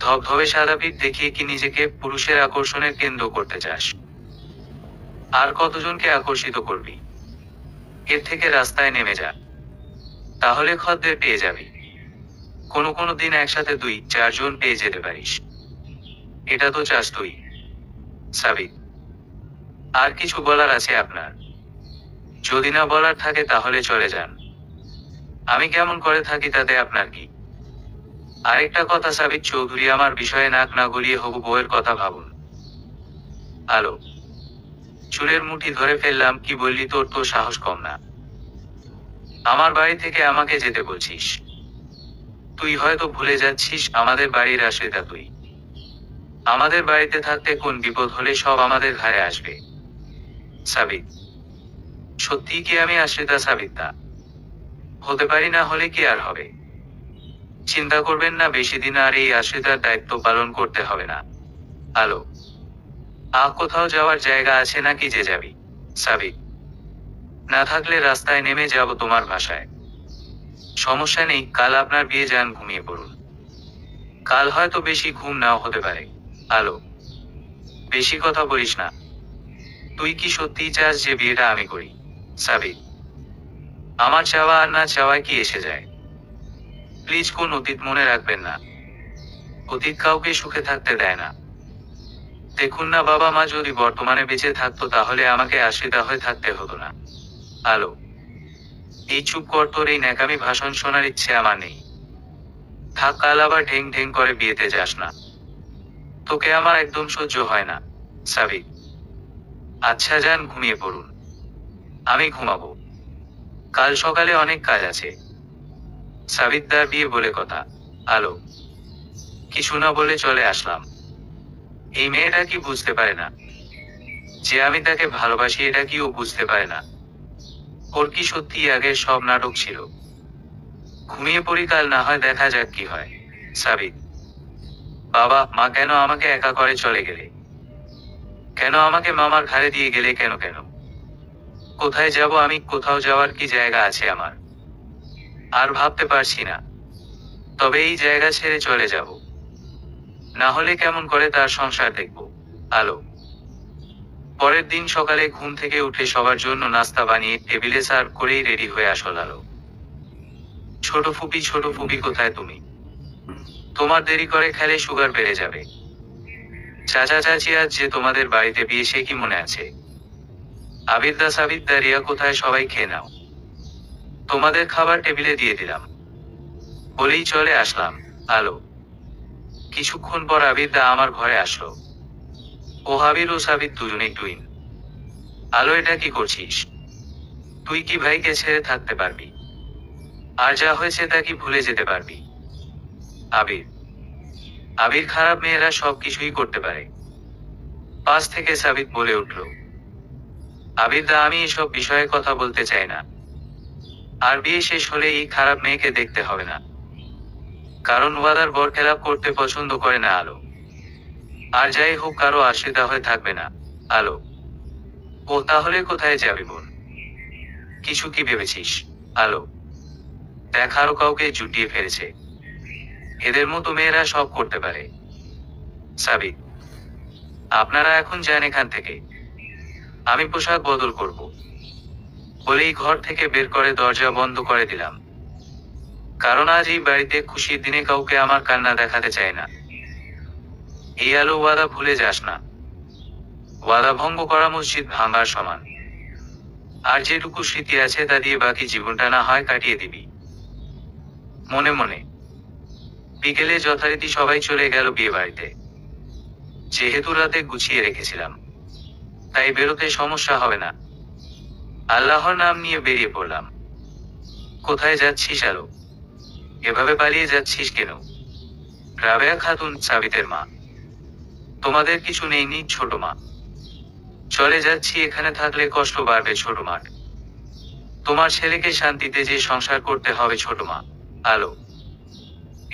ধবধবে সাদা পিঠ দেখিয়ে কি নিজেকে পুরুষের আকর্ষণের কেন্দ্র করতে চাস? আর কতজনকে আকর্ষিত করবি? এর থেকে রাস্তায় নেমে যা, তাহলে খদ্দের পেয়ে যাবি। কোনো কোনো দিন একসাথে 2-4 জন পেয়ে যেতে পারিস। এটা তো চাস তুই, সাবিত। আর কিছু বলার আছে আপনার? যদি না বলার থাকে তাহলে চলে যান। আমি কেমন করে থাকি তাতে আপনার কি? আরেকটা কথা সাবিত চৌধুরী, আমার বিষয়ে নাক না গলিয়ে হবু বউয়ের কথা ভাবুন। আলো, চুলের মুঠি ধরে ফেললাম। কি বললি? তোর তো সাহস কম না। আমার বাড়ি থেকে আমাকে যেতে বলছিস? তুই হয়তো ভুলে যাচ্ছিস আমাদের বাড়ির আশ্রিতা তুই। আমাদের বাড়িতে থাকতে কোন বিপদ হলে সব আমাদের ঘাড়ে আসবে। সাবিত, সত্যি কি আমি আশ্রিতা সাবিতা হতে পারি? না হলে কি আর হবে? চিন্তা করবেন না, বেশি দিন আর এই আশ্রিতার দায়িত্ব পালন করতে হবে না। আলো, কোথাও যাওয়ার জায়গা আছে নাকি যে যাবি? সাবিত, না থাকলে রাস্তায় নেমে যাব তোমার ভাষায়। সমস্যা নেই, কাল আপনার বিয়ে, যান ঘুমিয়ে পড়ুন। কাল হয়তো বেশি ঘুম নাও হতে পারে। আলো, বেশি কথা বলিস না। তুই কি সত্যিই চাস যে বিয়েটা আমি করি? সাবিত, আমার চাওয়া আর না চাওয়ায় কি এসে যায়? প্লিজ কোন অতীত মনে রাখবেন না। অতীত কাউকে সুখে থাকতে দেয় না। দেখুন না, বাবা মা যদি বর্তমানে বেঁচে থাকতো তাহলে আমাকে আশ্রিতা হয়ে থাকতে হতো না। আলো, এই চুপ কর, তোর এই ন্যাকামি ভাষণ শোনার ইচ্ছে আমার নেই। থাক, কাল আবার ঢেং ঢেং করে বিয়েতে যাস না। তোকে আমার একদম সহ্য হয় না। সাবিত, আচ্ছা যান ঘুমিয়ে পড়ুন। আমি ঘুমাবো, কাল সকালে অনেক কাজ আছে। সাবিতদার বিয়ে বলে কথা। আলো, কিছু না বলে চলে আসলাম। এই মেয়েটা কি বুঝতে পারে না যে আমি তাকে ভালোবাসি? এটা কি ও বুঝতে পারে না? ওর কি সত্যি আগের সব নাটক ছিল? ঘুমিয়ে পড়ি, কাল না হয় দেখা যাক কি হয়। সাবিত, বাবা মা কেন আমাকে একা করে চলে গেলে? কেন আমাকে মামার ঘাড়ে দিয়ে গেলে? কেন কেন? কোথায় যাব আমি? কোথাও যাওয়ার কি জায়গা আছে আমার? আর ভাবতে পারছি না। তবে এই জায়গা ছেড়ে চলে যাব, না হলে কেমন করে তার সংসার দেখব। আলো, পরের দিন সকালে ঘুম থেকে উঠে সবার জন্য নাস্তা বানিয়ে টেবিলে সার্ভ করেই রেডি হয়ে আসল আলো। ছোট ফুপি কোথায় তুমি? তোমার দেরি করে খেলে সুগার বেড়ে যাবে। চাচা চাচি আজ যে তোমাদের বাড়িতে বিয়ে, সে কি মনে আছে? সাবিতদা রিয়া কোথায়? সবাই খেয়ে নাও, তোমাদের খাবার টেবিলে দিয়ে দিলাম বলেই চলে আসলাম। আলো, কিছুক্ষণ পর আবিরদা আমার ঘরে আসলো। ও আবির ও সাবিত দুজনেই টুইন। আলো, এটা কি করছিস? তুই কি ভাইকে ছেড়ে থাকতে পারবি? আর যা হয়েছে তা কি ভুলে যেতে পারবি? আবির, আবির, খারাপ মেয়েরা সব কিছুই করতে পারে। পাশ থেকে সাবিত বলে উঠল। আবিরদা, আমি এসব বিষয়ে কথা বলতে চাই না। আর বিয়ে শেষ হলে এই খারাপ মেয়েকে দেখতে হবে না, কারণ ওয়াদার বরখেলাপ করতে পছন্দ করে না আলো। আর যাই হোক, কারো আশ্রিতা হয়ে থাকবে না। আলো, ও তাহলে কোথায় যাবি বোন? কিছু কি ভেবেছিস? আলো, দেখ আরো কাউকে জুটিয়ে ফেলেছে। এদের মতো মেয়েরা সব করতে পারে। সাবিত, আপনারা এখন যান এখান থেকে, আমি পোশাক বদল করব বলেই ঘর থেকে বের করে দরজা বন্ধ করে দিলাম। কারণ আজ এই বাড়িতে খুশির দিনে কাউকে আমার কান্না দেখাতে চাই না। এই আলো, ওয়াদা ভুলে যাস না। ওয়াদা ভঙ্গ করা মসজিদ ভাঙার সমান। আর যেটুকু স্মৃতি আছে তা দিয়ে বাকি জীবনটা না হয় কাটিয়ে দিবি মনে মনে। বিকেলে যথারীতি সবাই চলে গেল বিয়ে বাড়িতে। যেহেতু রাতে গুছিয়ে রেখেছিলাম, তাই বেরোতে সমস্যা হবে না। আল্লাহর নাম নিয়ে বেরিয়ে পড়লাম। কোথায় যাচ্ছিস আলো? এভাবে পালিয়ে যাচ্ছিস কেন? রাবেয়া খাতুন, সাবিতের মা। তোমাদের কিছু নেইনি ছোট মা? চলে যাচ্ছি, এখানে থাকলে কষ্ট বাড়বে ছোট মা। তোমার ছেলেকে শান্তিতে যে সংসার করতে হবে ছোট মা। আলো,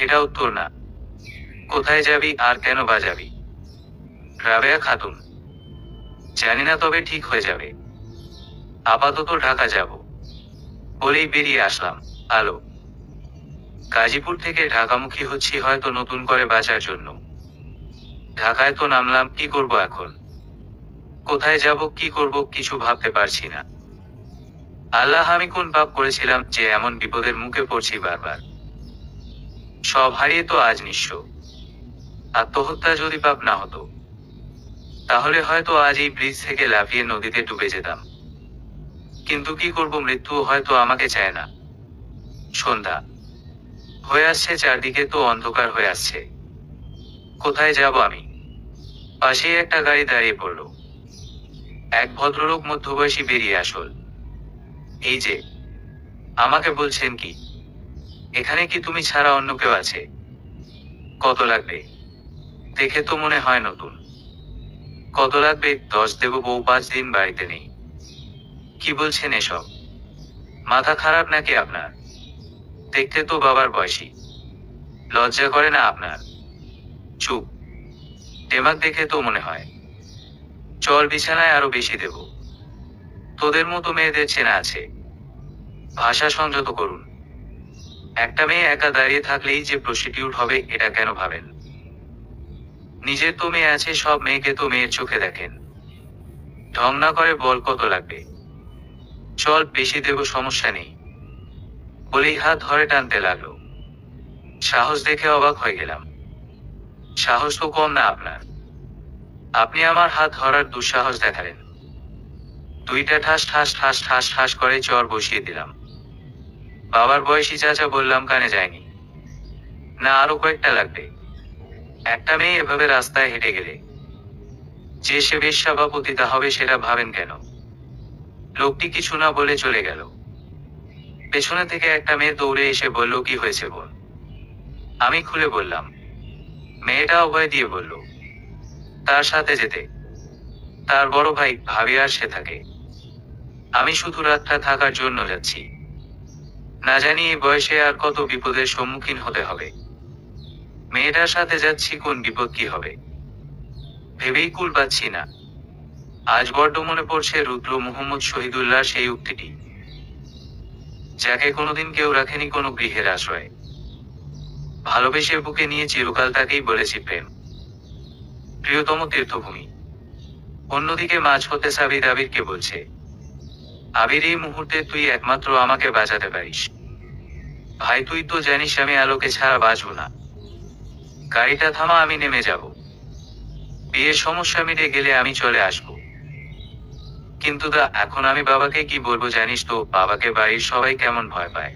এটা উত্তর না। কোথায় যাবি আর কেন বা যাবি? রাবেয়া খাতুন, জানি না, তবে ঠিক হয়ে যাবে। আপাতত ঢাকা যাব বলেই বেরিয়ে আসলাম। আলো, গাজীপুর থেকে ঢাকামুখী হচ্ছি হয়তো নতুন করে বাঁচার জন্য। ঢাকায় তো নামলাম, কি করব এখন? কোথায় যাব, কি করব কিছু ভাবতে পারছি না। আল্লাহ, আমি কোন পাপ করেছিলাম যে এমন বিপদের মুখে পড়ছি বারবার? সব হারিয়ে তো আজ নিঃস্ব। আত্মহত্যা যদি পাপ না হতো, তাহলে হয়তো আজ এই ব্রিজ থেকে লাফিয়ে নদীতে ডুবে যেতাম। কিন্তু কি করব, মৃত্যু হয়তো আমাকে চায় না। সন্ধ্যা হয়ে আসছে, চারদিকে তো অন্ধকার হয়ে আসছে। কোথায় যাব আমি? পাশেই একটা গাড়ি দাঁড়িয়ে পড়ল। এক ভদ্রলোক মধ্যবয়সী বেরিয়ে আসল। এই যে, আমাকে বলছেন কি এখানে কি তুমি ছাড়া অন্য কেউ আছে? কত লাগবে? দেখে তো মনে হয় নতুন। কত লাগবে? 10 দেব, বউ 5 দিন বাড়িতে নেই। কি বলছেন এসব? মাথা খারাপ নাকি আপনার? দেখতে তো বাবার বয়সী। লজ্জা করে না আপনার? চুপ। দেমাগ দেখে তো মনে হয়। চল, বিছানায় আরো বেশি দেব। তোদের মতো মেয়েদের চেনা আছে। ভাষা সংযত করুন। একটা মেয়ে একা দাঁড়িয়ে থাকলেই যে প্রস্টিটিউট হবে এটা কেন ভাবেন? নিজের তো মেয়ে আছে, সব মেয়েকে তো মেয়ের চোখে দেখেন। ঢং না করে বল কত লাগবে। চল, বেশি দেব, সমস্যা নেই। বলেই হাত ধরে টানতে লাগলো। সাহস দেখে অবাক হয়ে গেলাম। সাহস তো কম না আপনার। আপনি আমার হাত ধরার দুঃসাহস দেখালেন। দুইটা ঠাস ঠাস ঠাস ঠাস ঠাস করে চর বসিয়ে দিলাম। বাবার বয়সী চাচা বললাম, কানে যায়নি? না, আরো কয়েকটা লাগবে। একটা মেয়ে এভাবে রাস্তায় হেঁটে গেলে যে সে বেশ্যা বা পতিতা হবে সেটা ভাবেন কেন? লোকটি কিছু না বলে চলে গেল। পেছনে থেকে একটা মেয়ে দৌড়ে এসে বলল, কি হয়েছে বল? আমি খুলে বললাম। মেয়েটা অভয় দিয়ে বলল, তার সাথে যেতে। তার বড় ভাই ভাবি আর সে থাকে। আমি শুধু রাতটা থাকার জন্য যাচ্ছি। না জানি এই বয়সে আর কত বিপদের সম্মুখীন হতে হবে। মেয়েটার সাথে যাচ্ছি, কোন বিপদ কি হবে ভেবেই কুল পাচ্ছি না। আজ বড্ড মনে পড়ছে রুদ্র মুহম্মদ শহীদুল্লাহ সেই উক্তিটি, যাকে কোনোদিন কেউ রাখেনি কোনো গৃহের আশ্রয়ে। ভালোবেসে বুকে নিয়ে চিরকাল তাকেই বলেছি প্রেম, প্রিয়তম তীর্থভূমি। অন্যদিকে মাঝ হতে সাবির আবিরকে বলছে, আবির, এই মুহূর্তে তুই একমাত্র আমাকে বাঁচাতে পারিস। ভাই, তুই তো জানিস আমি আলোকে ছাড়া বাঁচব না। গাড়িটা থামা, আমি নেমে যাব। বিয়ের সমস্যা মিটে গেলে আমি চলে আসব। কিন্তু দা, এখন আমি বাবাকে কি বলবো জানিস তো? বাবাকে বাড়ির সবাই কেমন ভয় পায়।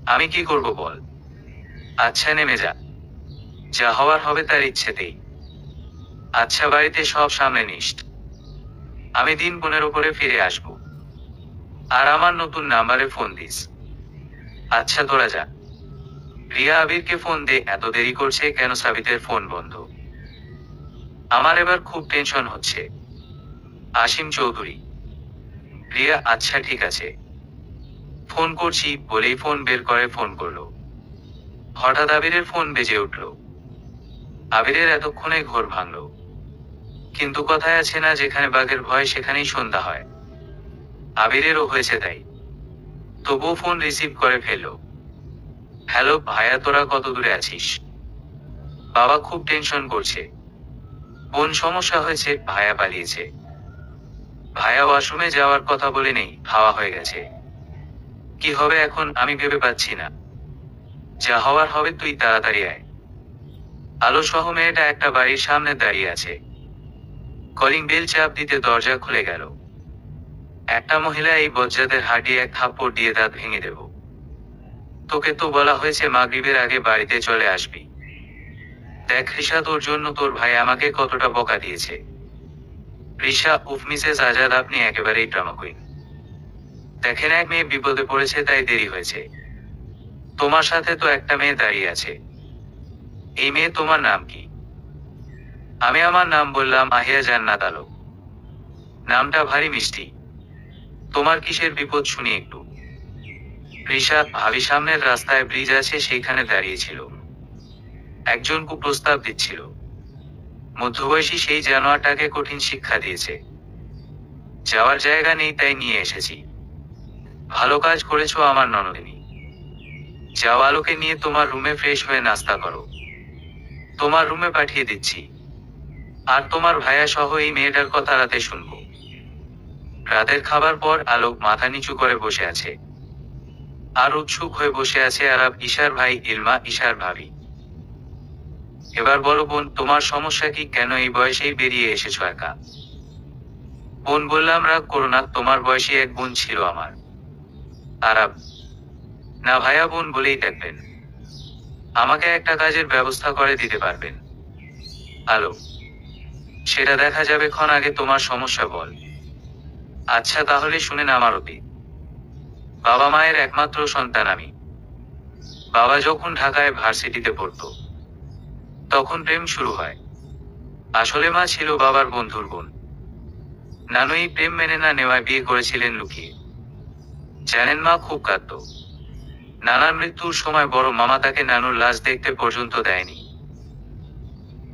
আমি কি করব বল? আচ্ছা, নেমে যা, যা হওয়ার হবে তার ইচ্ছেতেই। আচ্ছা, বাড়িতে সব সামলে নিস। আমি দিন 15 করে ফিরে আসব। আর আমার নতুন নাম্বারে ফোন দিস। আচ্ছা, তোরা যা। রিয়া আবিরকে ফোন দে, এত দেরি করছে কেন? সাবিতের ফোন বন্ধ। আমার এবার খুব টেনশন হচ্ছে। আসিম চৌধুরী। রিয়া, আচ্ছা ঠিক আছে, ফোন করছি বলেই ফোন বের করে ফোন করলো। হঠাৎ আবিরের ফোন বেজে উঠল। আবিরের এতক্ষণে ঘোর ভাঙল। কিন্তু কথায় আছে না, যেখানে বাঘের ভয় সেখানেই সন্ধ্যা হয়। আবিরেরও হয়েছে তাই। তবুও ফোন রিসিভ করে ফেলল। হ্যালো ভাইয়া, তোরা কত দূরে আছিস? বাবা খুব টেনশন করছে। বোন সমস্যা হয়েছে, ভাইয়া পালিয়েছে। ভাইয়া ওয়াশরুমে যাওয়ার কথা বলে নেই, হাওয়া হয়ে গেছে। কি হবে এখন আমি ভেবে পাচ্ছি না। যা হওয়ার হবে, তুই তাড়াতাড়ি আয়। আলো সহ মেয়েটা একটা বাড়ির সামনে দাঁড়িয়ে আছে। কলিং বেল চাপ দিতে দরজা খুলে গেল। একটা মহিলা এই বজ্জাতের হাঁটিয়ে এক থাপ্পড় দিয়ে দাঁত ভেঙে দেব। তোকে তো বলা হয়েছে মাগরিবের আগে বাড়িতে চলে আসবি। দেখ রিশা, তোর জন্য তোর ভাই আমাকে কতটা বকা দিয়েছে। রিশা, উফ মিসেস আজাদ, আপনি একেবারেই ড্রামা কুইন। দেখেন, এক মেয়ে বিপদে পড়েছে তাই দেরি হয়েছে। তোমার সাথে তো একটা মেয়ে দাঁড়িয়ে আছে। এই মেয়ে তোমার নাম কি? আমি আমার নাম বললাম, আহিয়া জান্নাত আলো। নামটা ভারী মিষ্টি। তোমার কিসের বিপদ শুনি একটু। রিশা, ভাবি সামনের রাস্তায় ব্রিজ আছে সেইখানে দাঁড়িয়েছিল। একজন কুপ্রস্তাব দিচ্ছিল। মধ্যবয়সী সেই জানোয়ারটাকে কঠিন শিক্ষা দিয়েছে। যাওয়ার জায়গা নেই তাই নিয়ে এসেছি। ভালো কাজ করেছো আমার ননদিনী। যাও, আলোকে নিয়ে তোমার রুমে ফ্রেশ হয়ে নাস্তা করো। তোমার রুমে পাঠিয়ে দিচ্ছি। আর তোমার ভাইয়া সহ এই মেয়েটার কথা রাতে শুনবো। রাতের খাবার পর আলোক মাথা নিচু করে বসে আছে। আর উৎসুক হয়ে বসে আছে আরাব, ঈশার ভাই, ইলমা, ঈশার ভাবি। এবার বলো বোন, তোমার সমস্যা কি? কেন এই বয়সেই বেরিয়ে এসেছো একা? বোন বললাম, রাগ করো না, তোমার বয়সী এক বোন ছিল আমার। আরাব: না ভাইয়া, বোন বলেই দেখবেন। আমাকে একটা কাজের ব্যবস্থা করে দিতে পারবেন? আলো: সেটা দেখা যাবে ক্ষণ, আগে তোমার সমস্যা বল। আচ্ছা তাহলে শুনেন আমার অতীত। বাবা মায়ের একমাত্র সন্তান আমি। বাবা যখন ঢাকায় ভার্সিটিতে পড়তো তখন প্রেম শুরু হয়। আসলে মা ছিল বাবার বন্ধুর বোন। নানু এই প্রেম মেনে না নেওয়ায় বিয়ে করেছিলেন লুকিয়ে। জানেন, মা খুব কাঁদত। নানার মৃত্যুর সময় বড় মামা তাকে নানুর লাশ দেখতে পর্যন্ত দেয়নি।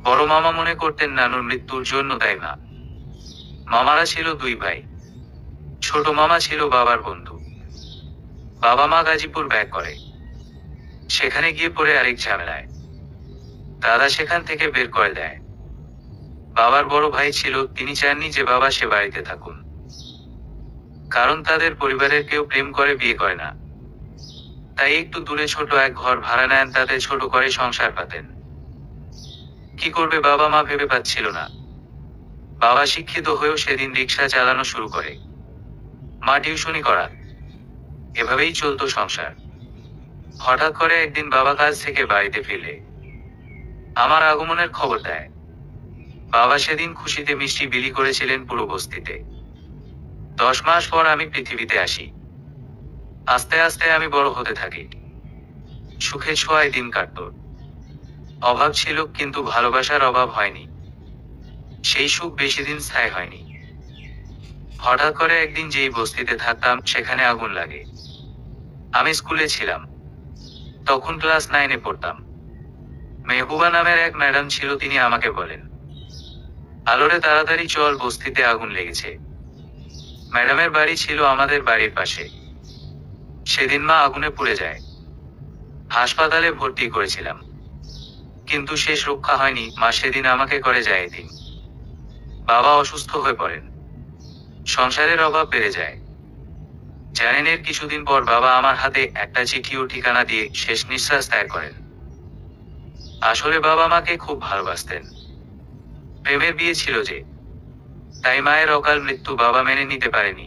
বড় মামা মনে করতেন নানুর মৃত্যুর জন্য দায়ী মা। মামারা ছিল দুই ভাই। ছোট মামা ছিল বাবার বন্ধু। বাবা মা গাজীপুর ব্যাক করে। সেখানে গিয়ে পড়ে আরেক ঝামেলায়। দাদা সেখান থেকে বের করে দেয়। বাবার বড় ভাই ছিল, তিনি চাননি যে বাবা সে বাড়িতে থাকুন। কারণ তাদের পরিবারের কেউ প্রেম করে বিয়ে করে না। তাই একটু দূরে ছোট এক ঘর ভাড়া নেন, তাতে ছোট করে সংসার পাতেন। কি করবে বাবা মা ভেবে পাচ্ছিল না। বাবা শিক্ষিত হয়েও সেদিন রিক্সা চালানো শুরু করে, মা টিউশনি করা। এভাবেই চলতো সংসার। হঠাৎ করে একদিন বাবা কাজ থেকে বাড়িতে ফিরলে আমার আগমনের খবর দেয়। বাবা সেদিন খুশিতে মিষ্টি বিলি করেছিলেন পুরো বস্তিতে। 10 মাস পর আমি পৃথিবীতে আসি। আস্তে আস্তে আমি বড় হতে থাকি। সুখে ছোঁয়ায় দিন কাটত। অভাব ছিল, কিন্তু ভালোবাসার অভাব হয়নি। সেই সুখ বেশি দিন স্থায়ী হয়নি। হঠাৎ করে একদিন যেই বস্তিতে থাকতাম সেখানে আগুন লাগে। আমি স্কুলে ছিলাম, তখন ক্লাস 9-এ পড়তাম। মেহবুবা নামের এক ম্যাডাম ছিল, তিনি আমাকে বলেন, আলোরে তাড়াতাড়ি চল, বস্তিতে আগুন লেগেছে। ম্যাডামের বাড়ি ছিল আমাদের বাড়ির পাশে। সেদিন মা আগুনে পুড়ে যায়। হাসপাতালে ভর্তি করেছিলাম, কিন্তু শেষ রক্ষা হয়নি। মা সেদিন আমাকে করে যায় দিন। বাবা অসুস্থ হয়ে পড়েন। সংসারের অভাব বেড়ে যায়। জানেন, এর কিছুদিন পর বাবা আমার হাতে একটা চিঠি ও ঠিকানা দিয়ে শেষ নিঃশ্বাস ত্যাগ করেন। আসলে বাবা মাকে খুব ভালোবাসতেন। প্রেমের বিয়ে ছিল যে, তাই মায়ের অকাল মৃত্যু বাবা মেনে নিতে পারেনি।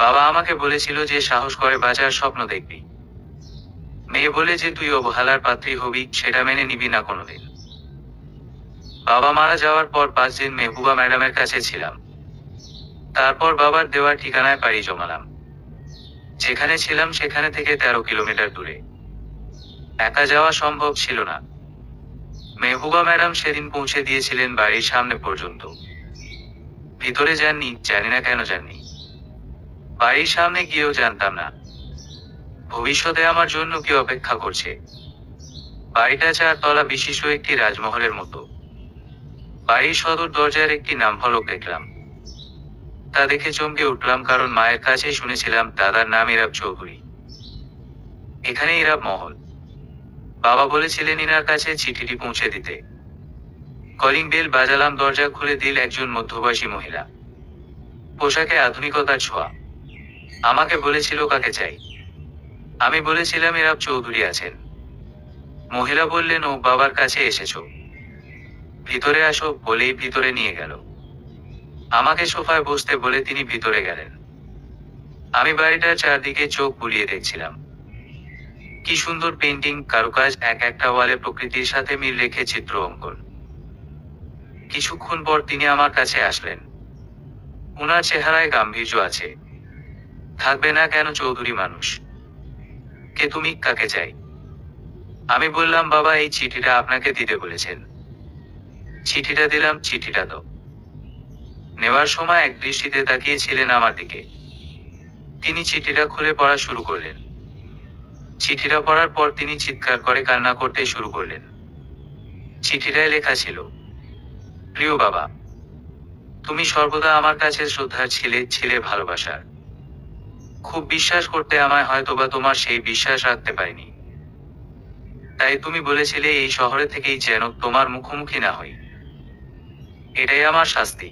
বাবা আমাকে বলেছিল যে সাহস করে বাঁচার স্বপ্ন দেখবি। মেয়ে বলে যে তুই অবহেলার পাত্রী হবি, সেটা মেনে নিবি না কোনোদিন। বাবা মারা যাওয়ার পর 5 দিন মেহবুবা ম্যাডামের কাছে ছিলাম। তারপর বাবার দেওয়া ঠিকানায় পাড়ি জমালাম। যেখানে ছিলাম সেখানে থেকে 13 কিলোমিটার দূরে। একা যাওয়া সম্ভব ছিল না। মেহবুবা ম্যাডাম সেদিন পৌঁছে দিয়েছিলেন বাড়ির সামনে পর্যন্ত। ভিতরে যাননি, জানি না কেন যাননি। বাড়ির সামনে গিয়েও জানতাম না ভবিষ্যতে আমার জন্য কি অপেক্ষা করছে। বাড়িটা 4 তলা বিশিষ্ট একটি রাজমহলের মতো। বাড়ির সদর দরজার একটি নামফলক দেখলাম। তা দেখে চমকে উঠলাম, কারণ মায়ের কাছে শুনেছিলাম দাদার নাম ইরাব চৌধুরী। এখানে ইরাব মহল। বাবা বলেছিলেন ইনার কাছে চিঠিটি পৌঁছে দিতে। কলিং বেল বাজালাম, দরজা খুলে দিল একজন মধ্যবয়সী মহিলা। পোশাকে আধুনিকতার ছোঁয়া। আমাকে বলেছিল কাকে চাই। আমি বলেছিলাম ইরাব চৌধুরী আছেন। মহিলা বললেন, ও বাবার কাছে এসেছো, ভিতরে আসো, বলেই ভিতরে নিয়ে গেল। আমাকে সোফায় বসতে বলে তিনি ভিতরে গেলেন। আমি বাড়িটার চারদিকে চোখ বুলিয়ে দেখছিলাম। কি সুন্দর পেইন্টিং, কারুকাজ, এক একটা ওয়ালে প্রকৃতির সাথে মিল রেখে চিত্র অঙ্কন। কিছুক্ষণ পর তিনি আমার কাছে আসলেন। উনার চেহারায় গাম্ভীর্য আছে। থাকবে না কেন, চৌধুরী মানুষ। কে তুমি, কাকে চাই? আমি বললাম, বাবা এই চিঠিটা আপনাকে দিতে বলেছেন। চিঠিটা দিলাম। চিঠিটা দাও। নেওয়ার সময় এক দৃষ্টিতে তাকিয়েছিলেন আমার দিকে। তিনি চিঠিটা খুলে পড়া শুরু করলেন। চিঠিটা পড়ার পর তিনি চিৎকার করে কান্না করতে শুরু করলেন। চিঠিটায় লেখা ছিল, প্রিয় বাবা, তুমি সর্বদা আমার কাছে শ্রদ্ধার ছিলে, ছিলে ভালোবাসার। খুব বিশ্বাস করতে আমায়, হয়তোবা তোমার সেই বিশ্বাস রাখতে পারিনি। তাই তুমি বলেছিলে এই শহরে থেকেই যেন তোমার মুখোমুখি না হই। এটাই আমার শাস্তি।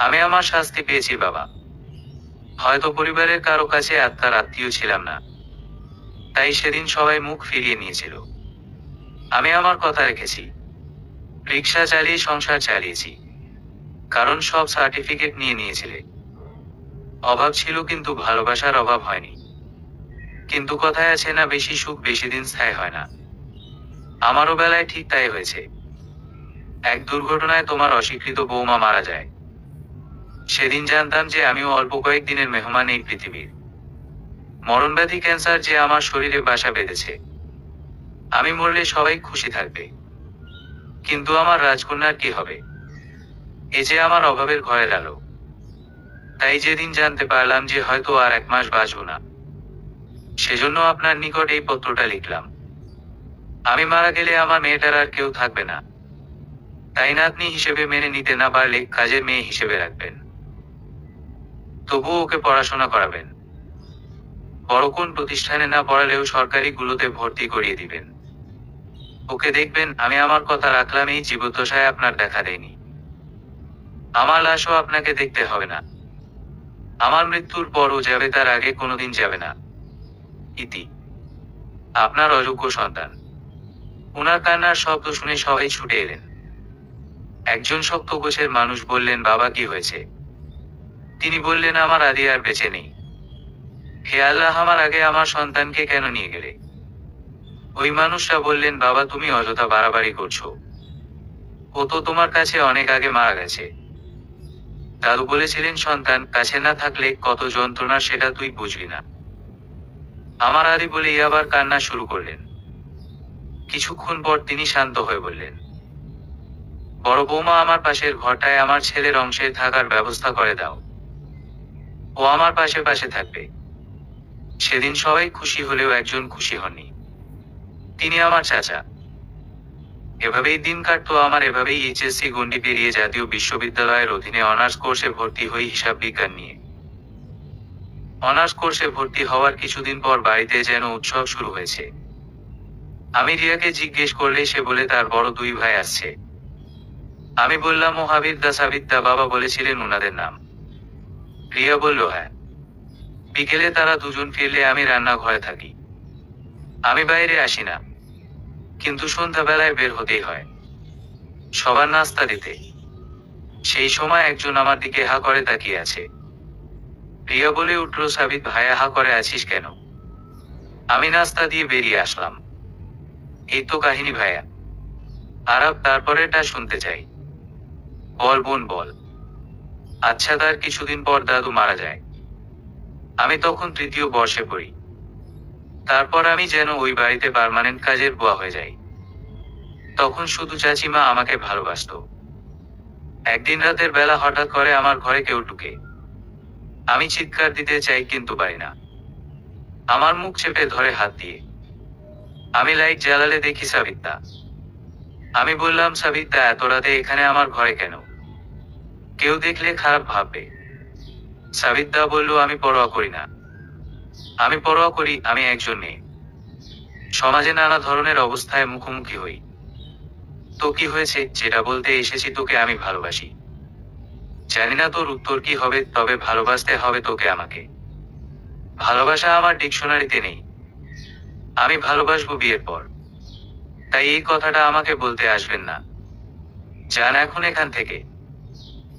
আমি আমার শাস্তি পেয়েছি বাবা। হয়তো পরিবারের কারো কাছে তার আত্মীয় ছিলাম না, তাই সেদিন সবাই মুখ ফিরিয়ে নিয়েছিল। আমি আমার কথা রেখেছি। রিক্সা চালিয়ে সংসার চালিয়েছি, কারণ সব সার্টিফিকেট নিয়ে নিয়েছিলে। অভাব ছিল কিন্তু ভালোবাসার অভাব হয়নি। কিন্তু কথায় আছে না, বেশি সুখ বেশি দিন স্থায়ী হয় না। আমারও বেলায় ঠিক তাই হয়েছে। এক দুর্ঘটনায় তোমার অস্বীকৃত বৌমা মারা যায়। সেদিন জানতাম যে আমিও অল্প কয়েকদিনের মেহমান এই পৃথিবীর। মরণব্যাধি ক্যান্সার যে আমার শরীরে বাসা বেঁধেছে। আমি মরলে সবাই খুশি থাকবে, কিন্তু আমার রাজকন্যার কি হবে? এ যে আমার অভাবের ঘরের আলো। তাই যেদিন জানতে পারলাম যে হয়তো আর 1 মাস বাঁচব না, সেজন্য আপনার নিকট এই পত্রটা লিখলাম। আমি মারা গেলে আমার মেয়েটার আর কেউ থাকবে না, তাই নাতনি হিসেবে মেনে নিতে না পারলে কাজের মেয়ে হিসেবে রাখবেন। তবুও ওকে পড়াশোনা করাবেন। বড় কোন প্রতিষ্ঠানে না পড়ালেও সরকারি গুলোতে ভর্তি করিয়ে দিবেন। ওকে দেখবেন আমি আমার কথা রাখলাম, এই জীবদ্দশায় আপনার দেখা দেয়নি। আমার লাশও আপনাকে দেখতে হবে না। আমার মৃত্যুর পরও যাবে, তার আগে কোনোদিন যাবে না। ইতি। আপনার অযোগ্য সন্তান। ওনার কান্নার শব্দ শুনে সবাই ছুটে এলেন। একজন শক্ত গোছের মানুষ বললেন, বাবা কি হয়েছে? তিনি বললেন, আমার আদি আর বেঁচে নেই। হে আল্লাহ, আমার আগে আমার সন্তানকে কেন নিয়ে গেলে? ওই মানুষটা বললেন, বাবা তুমি অযথা বাড়াবাড়ি করছো। ও তো তোমার কাছে অনেক আগে মারা গেছে। দাদু বলেছিলেন, সন্তান কাছে না থাকলে কত যন্ত্রণা সেটা তুই বুঝবি না। আমার আদি বলেই আবার কান্না শুরু করলেন। কিছুক্ষণ পর তিনি শান্ত হয়ে বললেন, বড় বৌমা, আমার পাশের ঘরটায় আমার ছেলের অংশে থাকার ব্যবস্থা করে দাও। ও আমার পাশে পাশে থাকবে। সেদিন সবাই খুশি হলেও একজন খুশি হননি। তিনি আমার চাচা। এভাবেই দিন কাটতো আমার। এভাবেই এইচএসসি গণ্ডি পেরিয়ে জাতীয় বিশ্ববিদ্যালয়ের অধীনে অনার্স কোর্সে ভর্তি হই হিসাব বিজ্ঞান নিয়ে। অনার্স কোর্সে ভর্তি হওয়ার কিছুদিন পর বাড়িতে যেন উৎসব শুরু হয়েছে। আমি রিয়াকে জিজ্ঞেস করলে সে বলে তার বড় 2 ভাই আসছে। আমি বললাম, ও হাবিবদা সাবিদদা বাবা বলেছিলেন ওনাদের নাম? রিয়া বলল, হ্যাঁ। বিকেলে তারা দুজন ফিরলে আমি রান্নাঘরে থাকি। আমি বাইরে আসি না, কিন্তু সন্ধ্যাবেলায় বের হতেই হয় সবার নাস্তা দিতে। সেই সময় একজন আমার দিকে হা করে তাকিয়ে আছে। রিয়া বলে উঠল, সাবিত ভাইয়া, হা করে আছিস কেন? আমি নাস্তা দিয়ে বেরিয়ে আসলাম। এই তো কাহিনী ভাইয়া। আরব, তারপরেটা শুনতে চাই। বল বোন বল। আচ্ছা, তার কিছুদিন পর দাদু মারা যায়। আমি তখন 3য় বর্ষে পড়ি। তারপর আমি যেন ওই বাড়িতে পার্মানেন্ট কাজের বুয়া হয়ে যাই। তখন শুধু চাচিমা আমাকে ভালোবাসতো। একদিন রাতের বেলা হঠাৎ করে আমার ঘরে কেউ ঢুকে। আমি চিৎকার দিতে চাই কিন্তু পারি না। আমার মুখ চেপে ধরে হাত দিয়ে। আমি লাইট জ্বালালে দেখি সাবিত্তা। আমি বললাম, সাবিত্তা এত রাতে এখানে আমার ঘরে কেন? কেউ দেখলে খারাপ ভাববে। সাবিত্তা বলল, আমি পরোয়া করি না। আমি পরোয়া করি, আমি একজন মেয়ে। সমাজে নানা ধরনের অবস্থায় মুখোমুখি হই। তো কি হয়েছে? যেটা বলতে এসেছি, তোকে আমি ভালোবাসি। জানি না তোর উত্তর কি হবে, তবে ভালোবাসতে হবে তোকে আমাকে। ভালোবাসা আমার ডিকশনারিতে নেই। আমি ভালোবাসবো বিয়ের পর। তাই এই কথাটা আমাকে বলতে আসবেন না। যান এখন এখান থেকে।